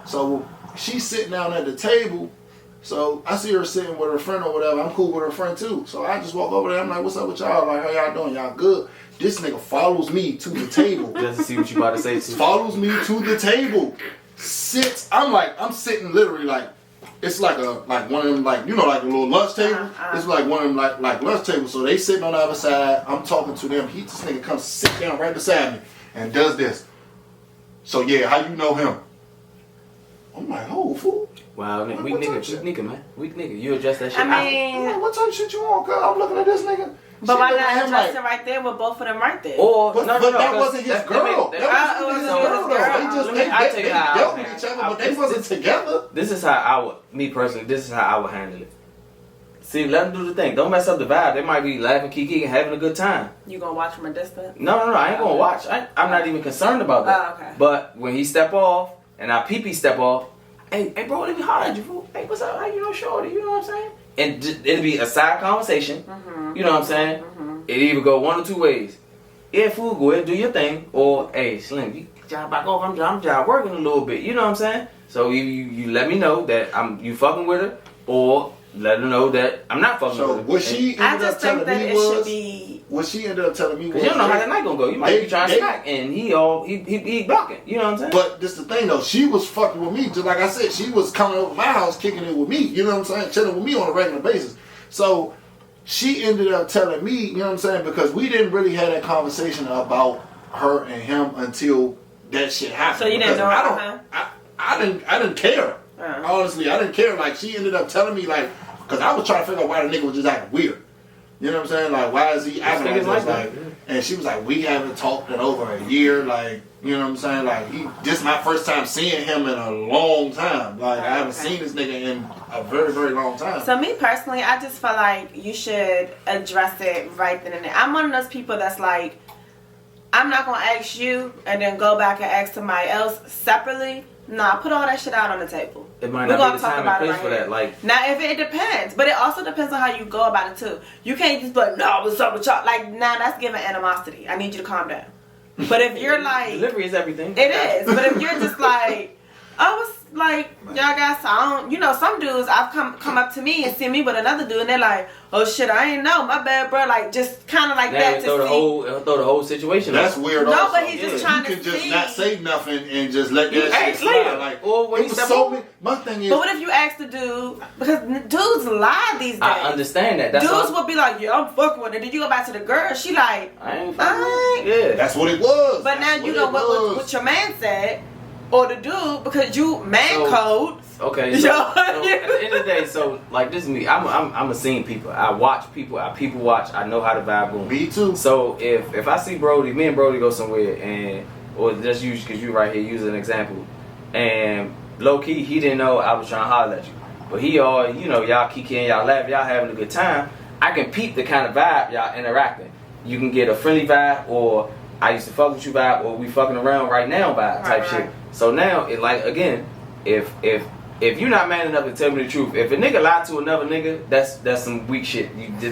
So she's sitting down at the table. So I see her sitting with her friend or whatever. I'm cool with her friend too. So I just walk over there. I'm like, what's up with y'all? Like, how y'all doing? Y'all good? This nigga follows me to the table. Just to see what you about to say. Follows me to the table. Sits. I'm sitting literally like, it's like one of them, like, you know, like a little lunch table. It's like one of them like lunch tables. So they sitting on the other side. I'm talking to them. This nigga comes sit down right beside me and does this. So yeah, how you know him? I'm like, oh fool. Wow, Like, weak what nigga, type shit? weak nigga, man. Weak nigga. You address that shit I after. mean, I'm like, what type of shit you want, girl? I'm looking at this nigga. but She why looking at not him address like, it right there with both of them right there? Or But that wasn't his girl. That wasn't his girl, though. They dealt with each other, but they wasn't together. This is how me personally, this is how I would handle it. See, let them do the thing. Don't mess up the vibe. They might be laughing, kiki, and having a good time. You gonna watch from a distance? No, I ain't gonna watch. I'm not even concerned about that. Oh, okay. But when he step off and I pee step off, hey bro, let me holler at you, fool. Hey, what's up? How you know, shorty? You know what I'm saying? And it'll be a side conversation. Mm-hmm. You know what I'm saying? Mm-hmm. It either go one or two ways. Yeah, fool, go ahead, do your thing. Or, hey, Slim, you job back over. I'm job working a little bit. You know what I'm saying? So you let me know that you fucking with her, or let her know that I'm not fucking So with her. what she I ended up just think telling that me it should was, be. what she ended up telling me was, Cause you don't know how that night gonna go. You might be trying to smack, and he blocking. You know what I'm saying? But this the thing though, she was fucking with me. Just like I said, she was coming over my house, kicking it with me. You know what I'm saying? Chilling with me on a regular basis. So she ended up telling me, you know what I'm saying? Because we didn't really have that conversation about her and him until that shit happened. So you didn't Because know I didn't care. Honestly, I didn't care. Like she ended up telling me like, because I was trying to figure out why the nigga was just acting weird. You know what I'm saying? Like, why is he acting like this? Like, and she was like, we haven't talked in over a year. Like, you know what I'm saying? Like, this is my first time seeing him in a long time. Like, I haven't seen this nigga in a very, very long time. So me personally, I just feel like you should address it right then and there. I'm one of those people that's like, I'm not gonna ask you and then go back and ask somebody else separately. Nah, put all that shit out on the table. It might We're not gonna be the talk time about and it place right for here. that. Like, now, if it depends, but it also depends on how you go about it too. You can't just be like, no, what's up with y'all? Like, nah, that's giving animosity. I need you to calm down. But if you're like, delivery is everything. it is. But if you're just like, oh, like y'all got some, some dudes I've come up to me and see me with another dude and they're like, oh shit, I ain't know, my bad, bro. Like just kind of like Now that he'll to throw the whole situation. That's up. weird. No, also. but he's just trying to You can just see. not say nothing and just let You that shit ask later. slide. Like, Or when it he was step so on. many. My thing is, But what if you ask the dude, because dudes lie these days. I understand that. That's Dudes all, will be like, yeah, I'm fucking with it. Then you go back to the girl, she like, I ain't I fucking. Yeah. that's what it was. but now That's you know it was. what your man said, or the dude, because you man So- code. Okay, so, so at the end of the day, so like this is me. I'm a scene people. I watch people. I people watch. I know how to vibe on. Me too. So if I see Brody, me and Brody go somewhere and or just use because you right here use an example, and low key he didn't know I was trying to holler at you, but he all y'all kicking, y'all laughing, y'all having a good time. I can peep the kind of vibe y'all interacting. You can get a friendly vibe or I used to fuck with you vibe or we fucking around right now vibe type Right. shit. So now it like again if you're not man enough to tell me the truth, if a nigga lie to another nigga, that's some weak shit.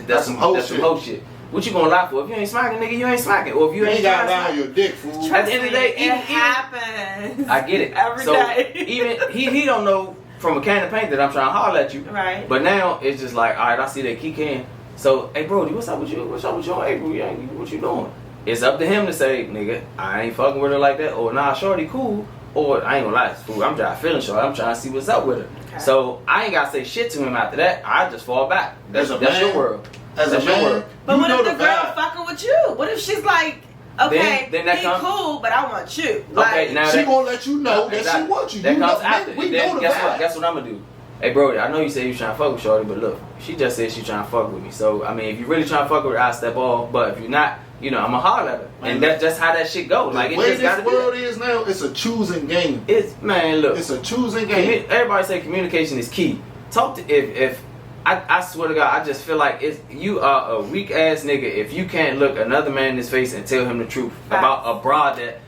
That's some hoe shit. What you gonna lie for? If you ain't smacking, nigga, you ain't smacking. Or if you You ain't got to lie trying on your dick, fool. At the end of the day, it even- happens. I get it Every so day. even he don't know from a can of paint that I'm trying to holler at you. Right. But now it's just like, all right, I see that he can. So hey, Brody, what's up with you? What's up with you on April? Yeah, what you doing? It's up to him to say, nigga, I ain't fucking with her like that. Or nah, shorty cool. Or I ain't gonna lie, fool, I'm trying to feeling short. I'm trying to see what's up with her. Okay. So I ain't gotta say shit to him after that. I just fall back. That's As a your man, world. As That's a your man, world. But you what know if the the girl vibe. fucking with you? What if she's like, okay, Then that he comes- cool, but I want you. Like, Okay, now She that, gonna let you know that exactly. she wants you. That You comes know, after. we Then know the guess vibe. what? Guess what I'm gonna do? Hey, Brody, I know you say you trying to fuck with shorty, but look, she just said she trying to fuck with me. So I mean, if you really trying to fuck with her, I'll step off. But if you're not, I'ma holler at her, and that's just how that shit go. Like The it way just gotta this be. world is now, it's a choosing game. It's man, look. It's a choosing game. Everybody say communication is key. Talk to if I swear to God, I just feel like you are a weak ass nigga if you can't look another man in his face and tell him the truth about a broad that,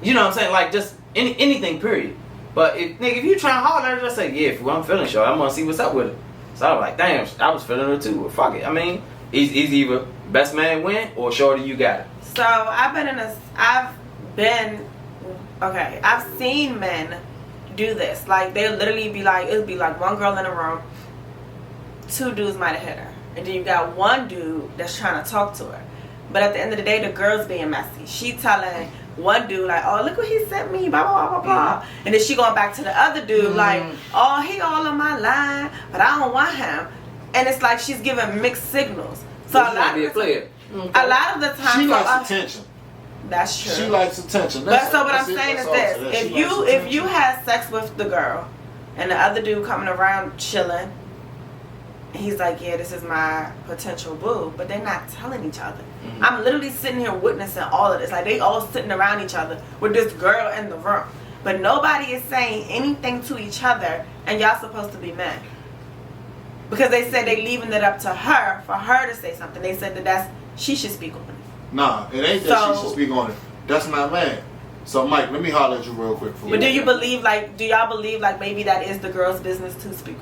you know what I'm saying, like just anything period. But if you trying to holler at her, just say yeah, fool, I'm feeling sure. I'm gonna see what's up with her. So I was like, damn, I was feeling her too. Well, fuck it. I mean, it's either best man win or shorty you got it. So I've seen men do this. Like they'll literally be like, it'll be like one girl in a room, two dudes might have hit her, and then you got one dude that's trying to talk to her. But at the end of the day, the girl's being messy. She telling one dude like, oh, look what he sent me, blah blah blah blah, and then she going back to the other dude like, oh, he all on my line, but I don't want him. And it's like she's giving mixed signals. So This might be a player. a lot of the time, She for likes us- attention. That's true. She likes attention. But That's so it. what I'm That's it. saying is That's all this: it is. if She likes you attention. had sex with the girl, and the other dude coming around chilling, and he's like, yeah, this is my potential boo, but they're not telling each other. Mm-hmm. I'm literally sitting here witnessing all of this. Like they all sitting around each other with this girl in the room, but nobody is saying anything to each other, and y'all supposed to be men. Because they said they leaving it up to her for her to say something. They said that she should speak on it. Nah, it ain't that she So- should speak on it. That's my man. So Mike, let me holler at you real quick. For But do y'all believe like maybe that is the girl's business to speak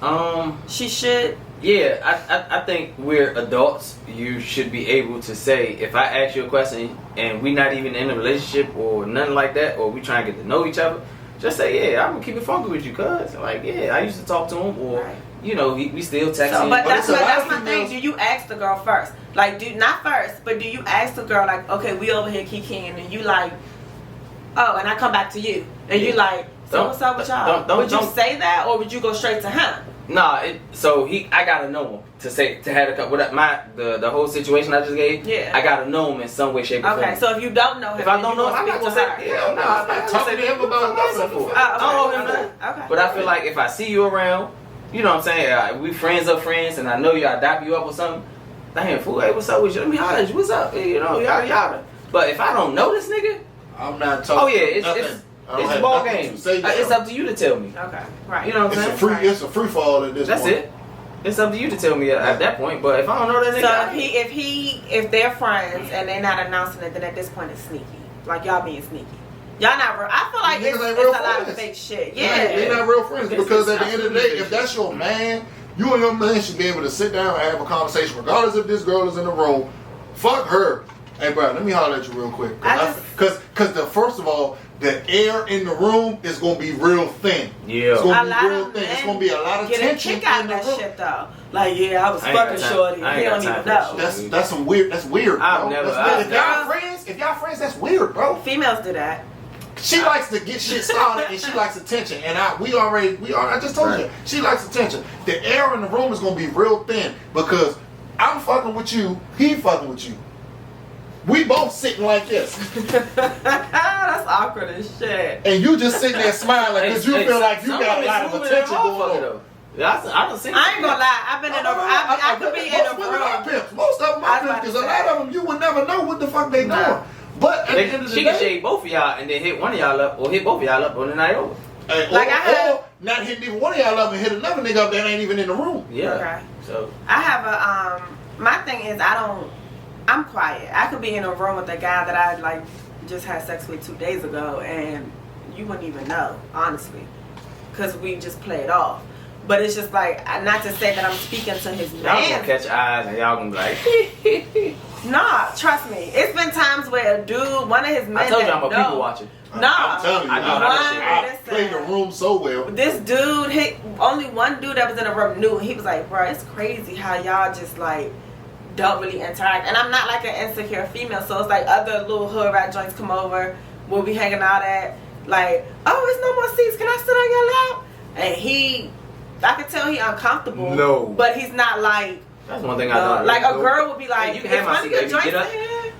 on? She should. Yeah, I think we're adults. You should be able to say, if I ask you a question and we're not even in a relationship or nothing like that, or we trying to get to know each other, just say, yeah, I'm gonna keep it funky with you, cuz. Like, yeah, I used to talk to him, or, Right. we still texting. So, but that's it's a lot that's of my thing. females- Do you ask the girl first? Like, not first, but do you ask the girl like, okay, we over here kikiing, and you like, oh, and I come back to you, and you like, so Don't- what's up with y'all? don't- Would you don't- say that, or would you go straight to him? Nah, I gotta know him to have the whole situation I just gave. Yeah. I gotta know him in some way, shape, or form. Okay, so if you don't know him, If I then don't you know him, gonna I'm not speak gonna to say, her. yeah, I'm not talking to him about nothing. Oh, okay, I don't owe him okay, nothing. okay. But I feel like if I see you around, you know what I'm saying, we friends of friends, and I know you, I dap you up or something, damn, fool, hey, what's up with you? Let me holler at you, what's up? Hey, yada yada. But if I don't know this nigga, I'm not talking. oh yeah, nothing. I don't it's a have ball nothing game. to say now. It's up to you to tell me. Okay, right. You know what I'm It's saying? It's a free fall at this That's point. it. It's up to you to tell me at that point. But if I don't know that nigga, So if they're friends and they're not announcing it, then at this point it's sneaky. Like y'all being sneaky. Y'all not real. I feel like Niggas it's ain't a real lot of friends. fake shit. They're Yeah. not real friends It's because at the end of the day, absolutely if that's your man, you and your man should be able to sit down and have a conversation, regardless if this girl is in the room. Fuck her. Hey, bro, let me holler at you real quick. I Because first of all, the air in the room is gonna be real thin. Yeah. It's A gonna lot be real of thin. It's men gonna be a lot of get a tension kick out in of the that room. shit though. Like, yeah, I was I ain't fucking got time- shorty. I ain't He got don't time even for that know. shit. That's some weird. That's weird, bro. I've never- That's weird. I've If y'all never- friends, that's weird, bro. Females do that. She likes to get shit started and she likes attention. And I just told you, she likes attention. The air in the room is gonna be real thin because I'm fucking with you, he fucking with you. We both sitting like this, That's awkward as shit. and you just sitting there smiling because you feel like you some got a women lot of smooth attention than going motherfucker, on. though. I done seen I ain't gonna lie. I've been in a. I could be in a Most women are room. pimps. Most of them I are was pimps about because to a lot say. of them you would never know what the fuck they Nah. doing. But at the end of the She can day, shade both of y'all and then hit one of y'all up, or hit both of y'all up on the night over. Like I had- or not hitting even one of y'all up and hit another nigga up that ain't even in the room. Yeah. Okay. So I have a my thing is I'm quiet. I could be in a room with a guy that I like just had sex with 2 days ago and you wouldn't even know, honestly, because we just play it off. But it's just like, not to say that I'm speaking to his y'all gonna man. catch eyes and y'all gonna be like, Nah, trust me. It's been times where a dude, one of his men I told you that I'm a know- people watcher. Nah, I'm telling you, I know how that shit I played the room so well. This dude, only one dude that was in the room knew. He was like, bro, it's crazy how y'all just like don't really interact. And I'm not like an insecure female, so it's like other little hood rat joints come over, we'll be hanging out at, like, oh, it's no more seats, can I sit on your lap? And I could tell he uncomfortable. No. But he's not like, That's one thing I don't. like a girl would be like, Hey, you can have my "Is one seat, of your baby. joints Get up." in here?"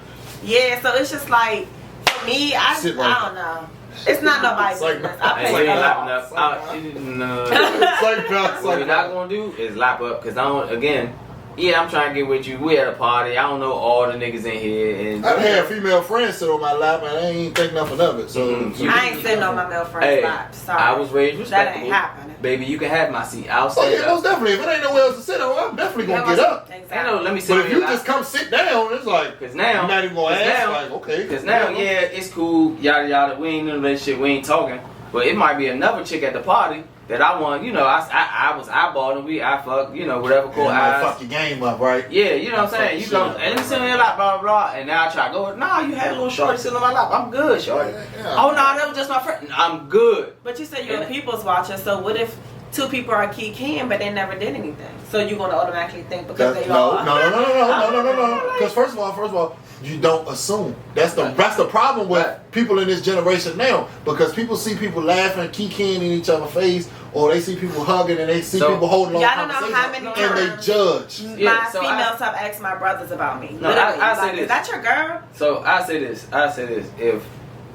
Yeah, so it's just like, for me, I Sit right don't know. It's not nobody's It's like- business. I Hey, play you ain't it lapping off. up. No. It's like What we're not gonna do is lap up, cause I don't. Again, yeah, I'm trying to get with you. We at a party. I don't know all the niggas in here, and I've had female friends sit on my lap and I ain't think nothing of it. So Mhm. I ain't sitting on my male friend's Hey, lap. Sorry. I was raised That respectable. ain't happening. Baby, you can have my seat. I'll Oh stand yeah, most up. definitely. If it ain't nowhere else to sit on, I'm definitely gonna get up. Exactly. I know. Let me sit But on if your you lap. just come sit down, it's like Cause now, you're not even gonna cause ask. now- Like okay, Cause now, yeah, it's cool, yada yada. We ain't none of that shit. We ain't talking. But it might be another chick at the party that I want. You know, I was eyeballing. I fuck. You know, whatever. Cool. you might eyes. fuck your game up, right? Yeah, you know what I'm saying? You Fuck go, shit up. and let me sit on your lap, blah, blah, blah. And now I try to go, nah, you had a little shorty sitting on my lap. I'm good, shorty. Yeah. Oh, no, that was just my friend. I'm good. But you said you're a Yeah. people's watcher, so what if two people are keying but they never did anything? So you're gonna automatically think because they No. are. Because first of all, you don't assume. That's the problem with people in this generation now. Because people see people laughing, keying in each other's face, or they see people hugging and they see So- people holding on Y'all don't know how conversations, many and they times judge. Yeah, My so females have asked my brothers about me. No, Literally. I say Like, this. is that your girl? So I say this.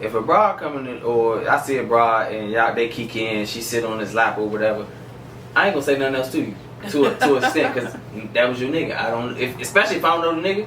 If a broad coming in, or I see a broad and y'all they kick in, she sit on his lap or whatever, I ain't gonna say nothing else to you. To an extent, because that was your nigga. Especially if I don't know the nigga.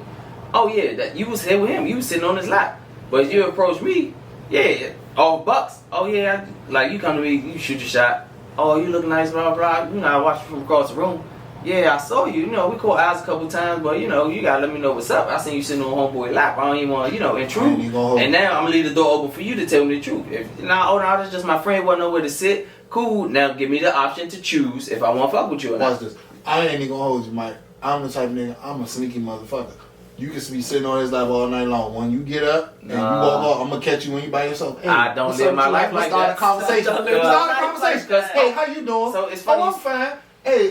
Oh yeah, that you was here with him. You was sitting on his lap. But you approach me, yeah, all bucks. Oh yeah, like you come to me, you shoot your shot. Oh, you look nice, blah blah. You know, I watched you from across the room. Yeah, I saw you. You know, we caught eyes a couple times, but you know, you gotta let me know what's up. I seen you sitting on homeboy lap. I don't even want, intrude. And now I'm gonna leave the door open for you to tell me the truth. If no, that's just my friend wasn't nowhere to sit. Cool. Now give me the option to choose if I want to fuck with you or not. Watch this. I ain't even gonna hold you, Mike. I'm the type of nigga. I'm a sneaky motherfucker. You can be sitting on his lap all night long. When you get up and you walk off, I'm gonna catch you when you by yourself. Hey, I don't what's live up my with you? life like Start that. a conversation. Don't live Start my a life conversation. like that. Hey, how you doing? So it's funny. Oh, I'm fine. Hey,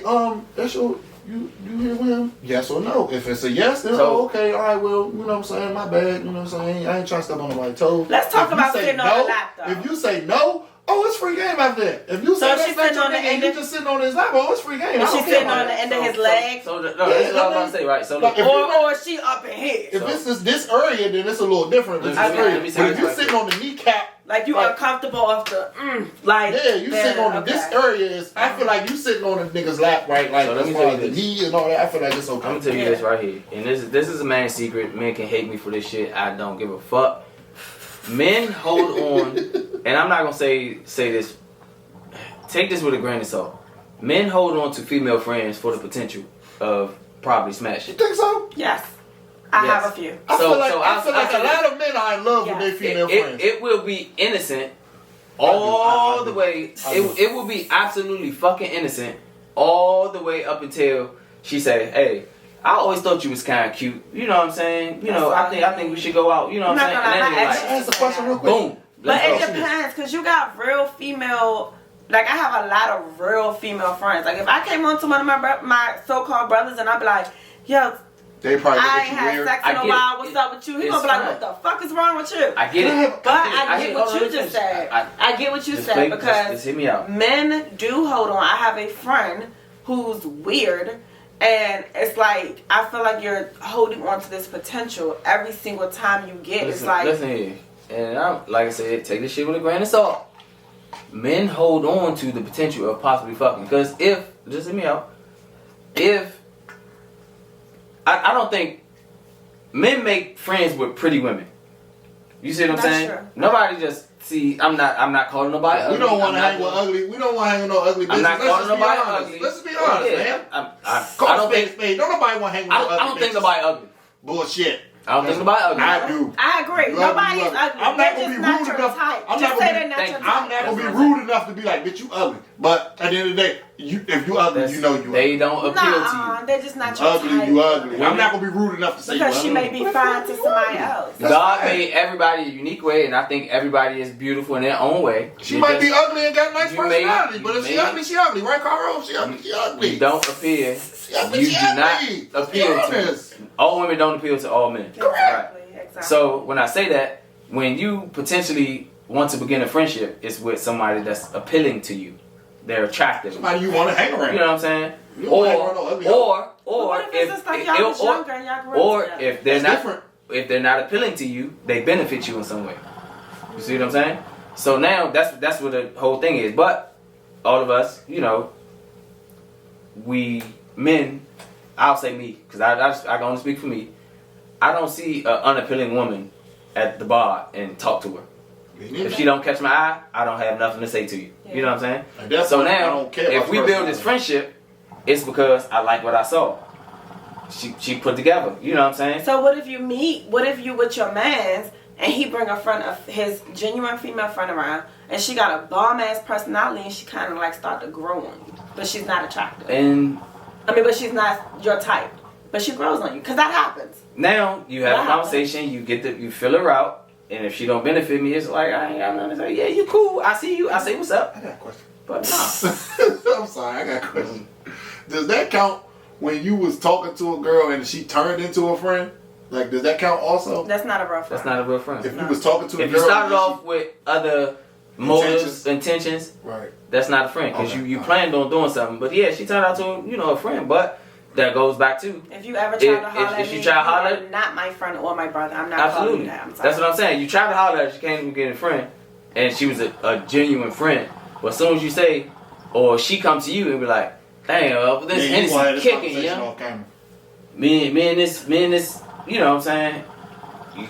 that's your you here with him? Yes or no? If it's a yes, then So- okay, all right, well, you know what I'm saying, my bad, you know what I'm saying, I ain't trying to step on nobody's toes. Let's talk If you about say sitting on no, the lap, though. If you say no, oh, it's free game after that. If you say So that's she's not sitting your on the nigga and end you of- just sitting on his lap, oh, it's free game. I And don't she's care sitting about on the that. end of his leg. So this is Yeah, what I was about to say, right? So Like, look, if Or is she up in here? If it's this area, then it's a little different. It's Let me- area. let me say But if this you're right sitting on the kneecap, Like you Like- uncomfortable off the like yeah, you sitting on this okay. area is. I feel like you sitting on a nigga's lap, right? Like So let as me far tell you as the this. knee and all that. I feel like it's okay. I'm gonna tell you this right here, and this is a man's secret. Men can hate me for this shit. I don't give a fuck. Men hold on, and I'm not gonna say this. Take this with a grain of salt. Men hold on to female friends for the potential of probably You smashing. think so? Yes. I Yes. have a few. I So- feel like, so I feel I'll like say a lot of men are in love with Yeah. their female friends. It will be innocent I all do. the way. I do. It will be absolutely fucking innocent all the way up until she say, "Hey, I always thought you was kind of cute." You know what I'm saying? You know, I think we should go out. You know what I'm saying? I'm not And then gonna you're lie, like, Ask the question real quick. boom. But it go. depends, because you got real female. Like, I have a lot of real female friends. Like, if I came on to one of my so-called brothers and I'd be like, yo, They probably look I at ain't you had weird. sex in a while. What's up with you? He's It's gonna be like, fine. what the fuck is wrong with you? I get it. But I get what hold you on, just finish. said. I get what you Just said wait, because just hit me out. men do hold on. I have a friend who's weird, and it's like I feel like you're holding on to this potential every single time you get. It's like, listen here, and like I said, take this shit with a grain of salt. Men hold on to the potential of possibly fucking, because just hear me out. I don't think men make friends with pretty women. You see what I'm That's saying? true. Nobody just see. I'm not calling nobody ugly. We don't want to I'm not hang with going- ugly. We don't want to hang with no ugly I'm bitches. not calling nobody ugly. Let's be honest, Yeah, man. I Call don't spade think. spade. Don't nobody want to hang with I no don't, ugly I don't think bitches. nobody ugly. Bullshit. I don't think nobody ugly. I do. I agree. You ugly, Nobody's you ugly. ugly. I'm not They're gonna just be not rude your enough. type. I'm Just not say gonna they're be- not thank your you. type. I'm not gonna be That's rude enough to be like, bitch, you ugly. But at the end of the day, if you ugly, you know you They ugly. don't appeal to Nah, you. they're just not your Ugly, type. you ugly. I'm not gonna be rude enough to say Because you she ugly. may be fine to somebody else. That's God fine. made everybody a unique way, and I think everybody is beautiful in their own way. She It might be just- ugly and got a nice you may- personality, you but if she may- ugly, she ugly, right, Carl? She ugly, she ugly. You don't appeal. She ugly, You she do not ugly. appeal Let's be to. honest. All women don't appeal to all men. Exactly. Exactly. So when I say that, when you potentially want to begin a friendship, it's with somebody that's appealing to you. They're attractive. Somebody you want to hang around. You know what I'm saying? You don't hang around no ugly hoe. But what if it's just like y'all was younger and y'all grew or up together? if they're That's not different. if they're not appealing to you, they benefit you in some way. You see what I'm saying? So now that's what the whole thing is. But all of us, you know, we men, I'll say me, because I can only speak for me. I don't see an unappealing woman at the bar and talk to her. If she don't catch my eye, I don't have nothing to say to you. You know what I'm saying? And that's So why I now, don't care about if we build this friendship, it's because I like what I saw. She put together. You know what I'm saying? So what if you meet? What if you with your man's and he bring a friend of his genuine female friend around, and she got a bomb ass personality, and she kind of like start to grow on you, but she's not attractive. And But she's not your type, but she grows on you, because that happens. now you have a Wow. conversation. You fill her out. And if she don't benefit me, it's like, I ain't got nothing to say. Yeah, you cool. I see you. I say what's up. I got a question. But nah. I'm sorry, I got a question. Does that count when you was talking to a girl and she turned into a friend? Like, does that count also? That's not a real friend. That's not a real friend. If you was talking to a If girl, you started and off with other motives, intentions, right? that's not a friend. Because Okay. you planned on doing something. But yeah, she turned out to, a friend. But that goes back to, If you ever try to holler if at you me, try to holler- you are not my friend or my brother. I'm not calling absolutely. you that. I'm sorry. That's what I'm saying. You tried to holler at her, she can't even get a friend. And she was a genuine friend. But as soon as you say, or she come to you and be like, damn, this Yeah, you gonna have Hennessy this kicking, conversation yeah. off camera. Me and this, you know what I'm saying?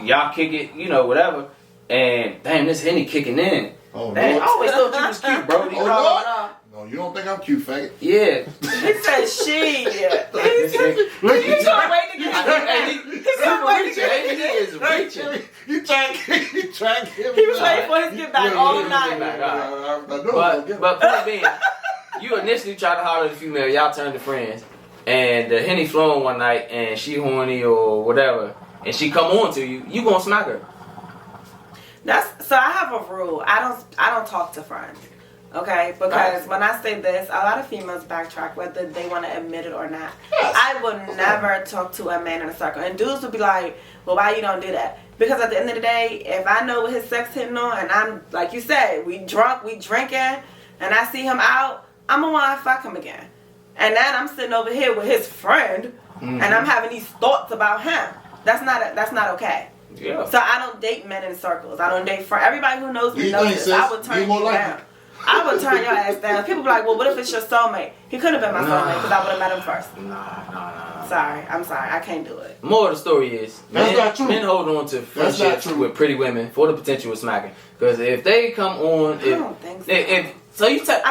Y'all kick it, whatever. And damn, this Henny kicking in. Oh, Damn, I Lord. always thought you was cute, bro. Oh, Lord. No, you don't think I'm cute, faggot. Yeah. He said she. Look, He's gonna wait to get He's is reaching. You trying to get He was waiting for his get back all night. But point being, you initially tried to holler at the female, y'all turned to friends, and the Henny flowing one night, and she horny or whatever, and she come on to you, you gonna smack her. So I have a rule. I don't talk to friends. Okay, because when I say this, a lot of females backtrack whether they want to admit it or not. Yes. I would never talk to a man in a circle, and dudes would be like, "Well, why you don't do that?" Because at the end of the day, if I know what his sex hitting on, and I'm like you said, we drunk, we drinking, and I see him out, I'm gonna want to fuck him again. And then I'm sitting over here with his friend, and I'm having these thoughts about him. That's not okay. Yeah. So I don't date men in circles. I don't date friends. Everybody who knows me You knows think, this. sis? I would You turn you more likely. down. I would turn your ass down. People be like, well, what if it's your soulmate? He could have been my soulmate because I would have met him first. Nah. Sorry. I'm sorry. I can't do it. More of the story is, That's not true. men hold on to That's not friendships true. with pretty women for the potential of smacking. Because if they come on, I don't think so. I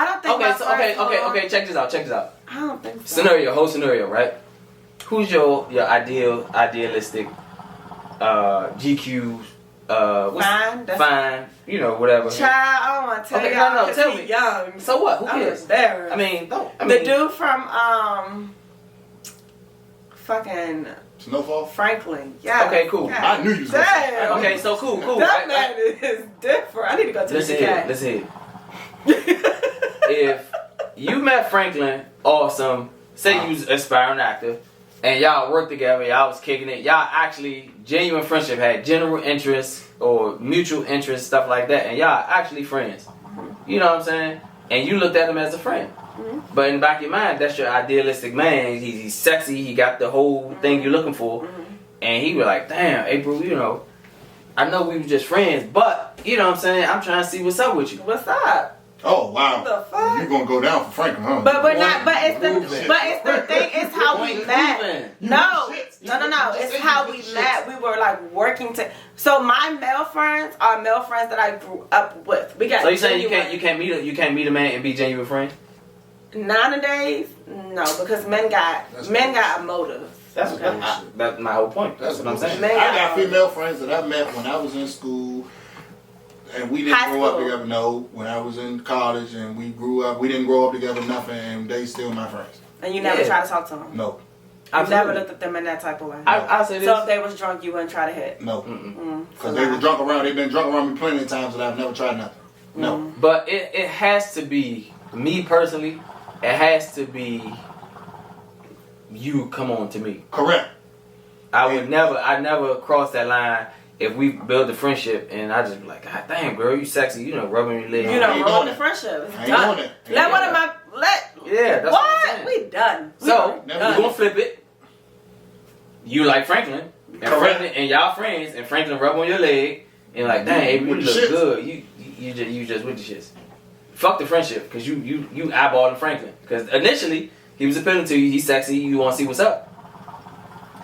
don't think my friends okay, check this out. I don't think so. Whole scenario, right? Who's your idealistic GQ Fine. That's fine, whatever. Child, I don't want to tell Okay, y'all no, 'cause tell he me. young. So what? Who I'm cares? embarrassed. I mean, the dude from fucking Snowfall? Franklin. Yeah. Okay, cool. God I knew you was gonna say damn. Okay, so cool. That man is different. I need to go to Listen the here. Listen here. If you met Franklin, awesome. Say you was aspiring actor, and y'all worked together, y'all was kicking it. Y'all actually genuine friendship, had general interests or mutual interests, stuff like that, and y'all actually friends. You know what I'm saying? And you looked at him as a friend. But in the back of your mind, that's your idealistic man. He's sexy. He got the whole thing you're looking for. And he was like, damn, April, you know, I know we were just friends, but, you know what I'm saying? I'm trying to see what's up with you. What's up? Oh wow! What the fuck? You're gonna go down for Franklin, huh? But we're not. But it's Moving. the thing. It's how we met. No. It's how we met. We were like working to. So my male friends are male friends that I grew up with. We got. So you saying you can't meet a man and be genuine friends? Nowadays, no, because men got a motive. That's that's my whole point. That's what I'm saying. I got female friends that I met when I was in school, and we didn't grow up together. No, when I was in college and we grew up, we didn't grow up together, nothing, and they still my friends. And you never try to talk to them. No. You never looked at them in that type of way. I say this. So if they was drunk, you wouldn't try to hit. No. Because they were drunk around. They've been drunk around me plenty of times, and I've never tried nothing. No. But it has to be me personally. It has to be you come on to me. Correct. I never cross that line if we build a friendship and I just be like, God damn, girl, you sexy, you know, rubbing your leg. You know, ruin the friendship. It's I ain't done. doing it. Let one of my that's what I'm saying. We done. So We're we're gonna flip it. You like Franklin, and Correct. Franklin and y'all friends, and Franklin rub on your leg and like, dang, Avery, you With the look shits. good. You just with the shits. Fuck the friendship, cause you eyeballing Franklin. Cause initially he was appealing to you. He's sexy. You want to see what's up.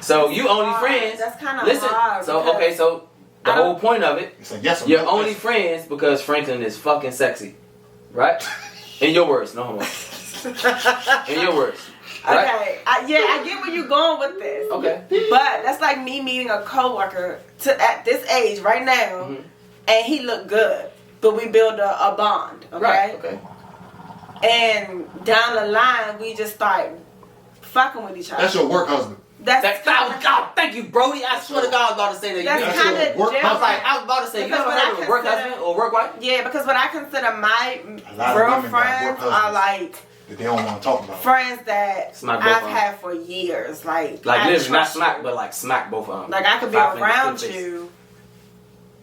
So you only friends. That's kind of Listen. hard. So okay. So the whole point of it, It's a yes or you're no only question. friends because Franklin is fucking sexy, right? In your words, no homo. In your words. Right? Okay, I get where you're going with this. Okay. But that's like me meeting a coworker at this age right now, and he looked good, but we build a bond, okay? Right. Okay. And down the line, we just start fucking with each other. That's your work husband. God, thank you, Brody. I swear to God, I was about to say that. That's your kind of work different. I was about to say, you Because ever what heard I of a work consider- husband or work wife? Yeah, because what I consider my A lot of women got work girlfriends are husbands. like That they don't want to talk about. friends that Smack both I've of them. had for years. Like Like I literally, not trust smack, you. but like smack both of them. Like I could be 5 fingers around to the face. you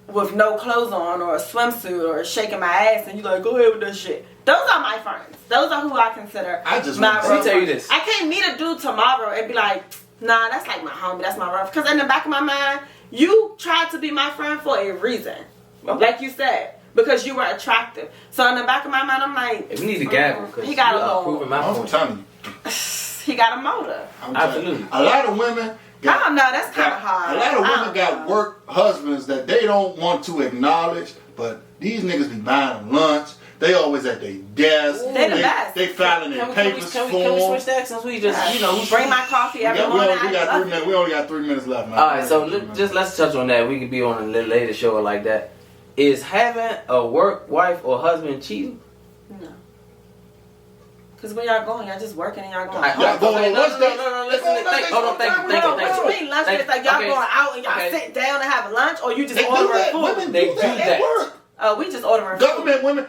with no clothes on or a swimsuit or shaking my ass and you like, go ahead with that shit. Those are my friends. Those are who I consider I just my want to Let me real tell you friends. this. I can't meet a dude tomorrow and be like, nah, that's like my homie, that's my rough. Because in the back of my mind, you tried to be my friend for a reason. Like you said. Because you were attractive. So in the back of my mind, I'm like, If we need to gavel, because he got a little- proving my I'm point. telling you. he got a motive. I'm telling you. Absolutely. A lot of women. I don't know, that's kind of hard. A lot of I women don't got know. work husbands that they don't want to acknowledge, but these niggas be buying them lunch. They always at their desk. They the best. They filing their papers for Can we switch them. that since we just, you know, Bring my coffee We every got, we, morning. only, we, got I 3 love minutes, it. we only got 3 minutes left, man. All right, so let's touch on that. We could be on a little later show like that. Is having a work wife or husband cheating? No. Because when y'all going, y'all just working and y'all going Y'all home. going Okay, on lunch dates? no, They going on lunch listen. Hold on, dates thank you. No, what you mean lunch dates? Like y'all Okay. going out and y'all Okay. sit down and have lunch, or you just They do ordering that. food? Women They do that do at that. work. Oh, we just ordering food.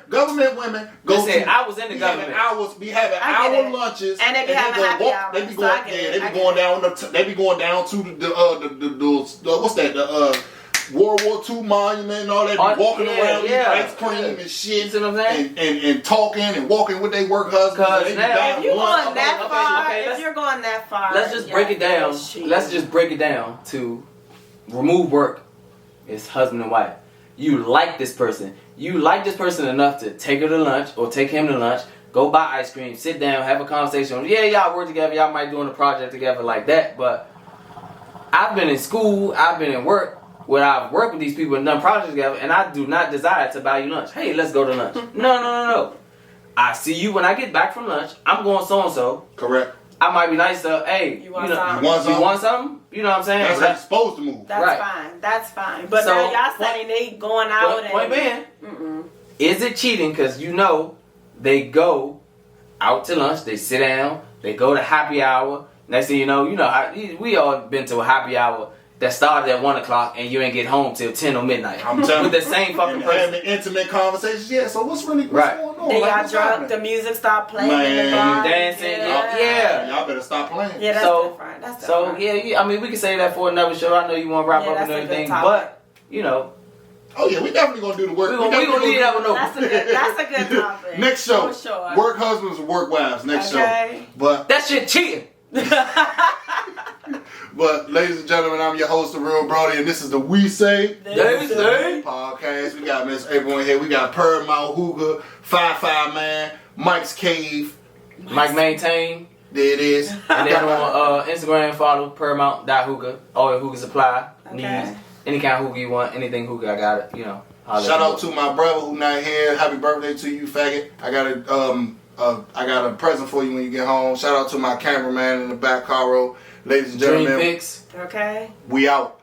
Government women go Listen, to. I was in the be having government. hours. Be having I get hour it. lunches, And they be having go happy walk- hours, They be so going, I get it. yeah, I they get be going it. down. They be going down to the what's that? The World War II monument and all that. Be walking around, eating ice cream and shit, You see what I'm saying? and talking and walking with their work husbands. Cause and they be now- buying If you lunch. going that okay, far, okay, if let's- you're going that far, Let's just yeah, break it down. it's cheating. Let's just break it down to remove work. It's husband and wife. You like this person. You like this person enough to take her to lunch or take him to lunch. Go buy ice cream. Sit down. Have a conversation. Yeah, y'all work together. Y'all might doing a project together like that. But I've been in school. I've been in work where I've worked with these people and done projects together, and I do not desire to buy you lunch. Hey, let's go to lunch. No. I see you when I get back from lunch. I'm going so and so. Correct. I might be nice to, hey, You want know, something? You want you something? want something? You know what I'm saying? That's how you're supposed to move. That's Right. fine. That's fine. But So, now y'all saying they going out Point being, Mm-mm. is it cheating? Because you know they go out to lunch. They sit down. They go to happy hour. Next thing you know how we all been to a happy hour that started at 1 o'clock and you ain't get home till 10 or midnight. I'm telling with the same fucking person. Having intimate conversations. Yeah. So what's going on? They Like, got what's drunk. happening? The music stopped playing. Man, in the bar. dancing. Yeah. Y'all better stop playing. Yeah, that's So- different. That's So different. yeah, I mean we can say that for another show. I know you want to wrap Yeah, up and that's a good everything, topic. but you know, Oh yeah, we definitely gonna do the work. we gonna leave that one open. That's a good topic. Next show, For sure. work husbands and work wives. Next Okay. show, but That shit cheating. ladies and gentlemen, I'm your host, the Real Brody, and this is the We Say They Say podcast. We got Miss everyone here. We got Paramount Hooga, Fi Man, Mike's Cave. Mike Maintain. There it is. And then on Instagram, follow Paramount.hookah. All your hookah supply Okay. needs. Any kind of hookah you want, anything hookah, I got it. You know. Shout out to my brother who not here. Happy birthday to you, faggot. I got a present for you when you get home. Shout out to my cameraman in the back, Caro. Ladies and Dream gentlemen, Fix. Okay. we out.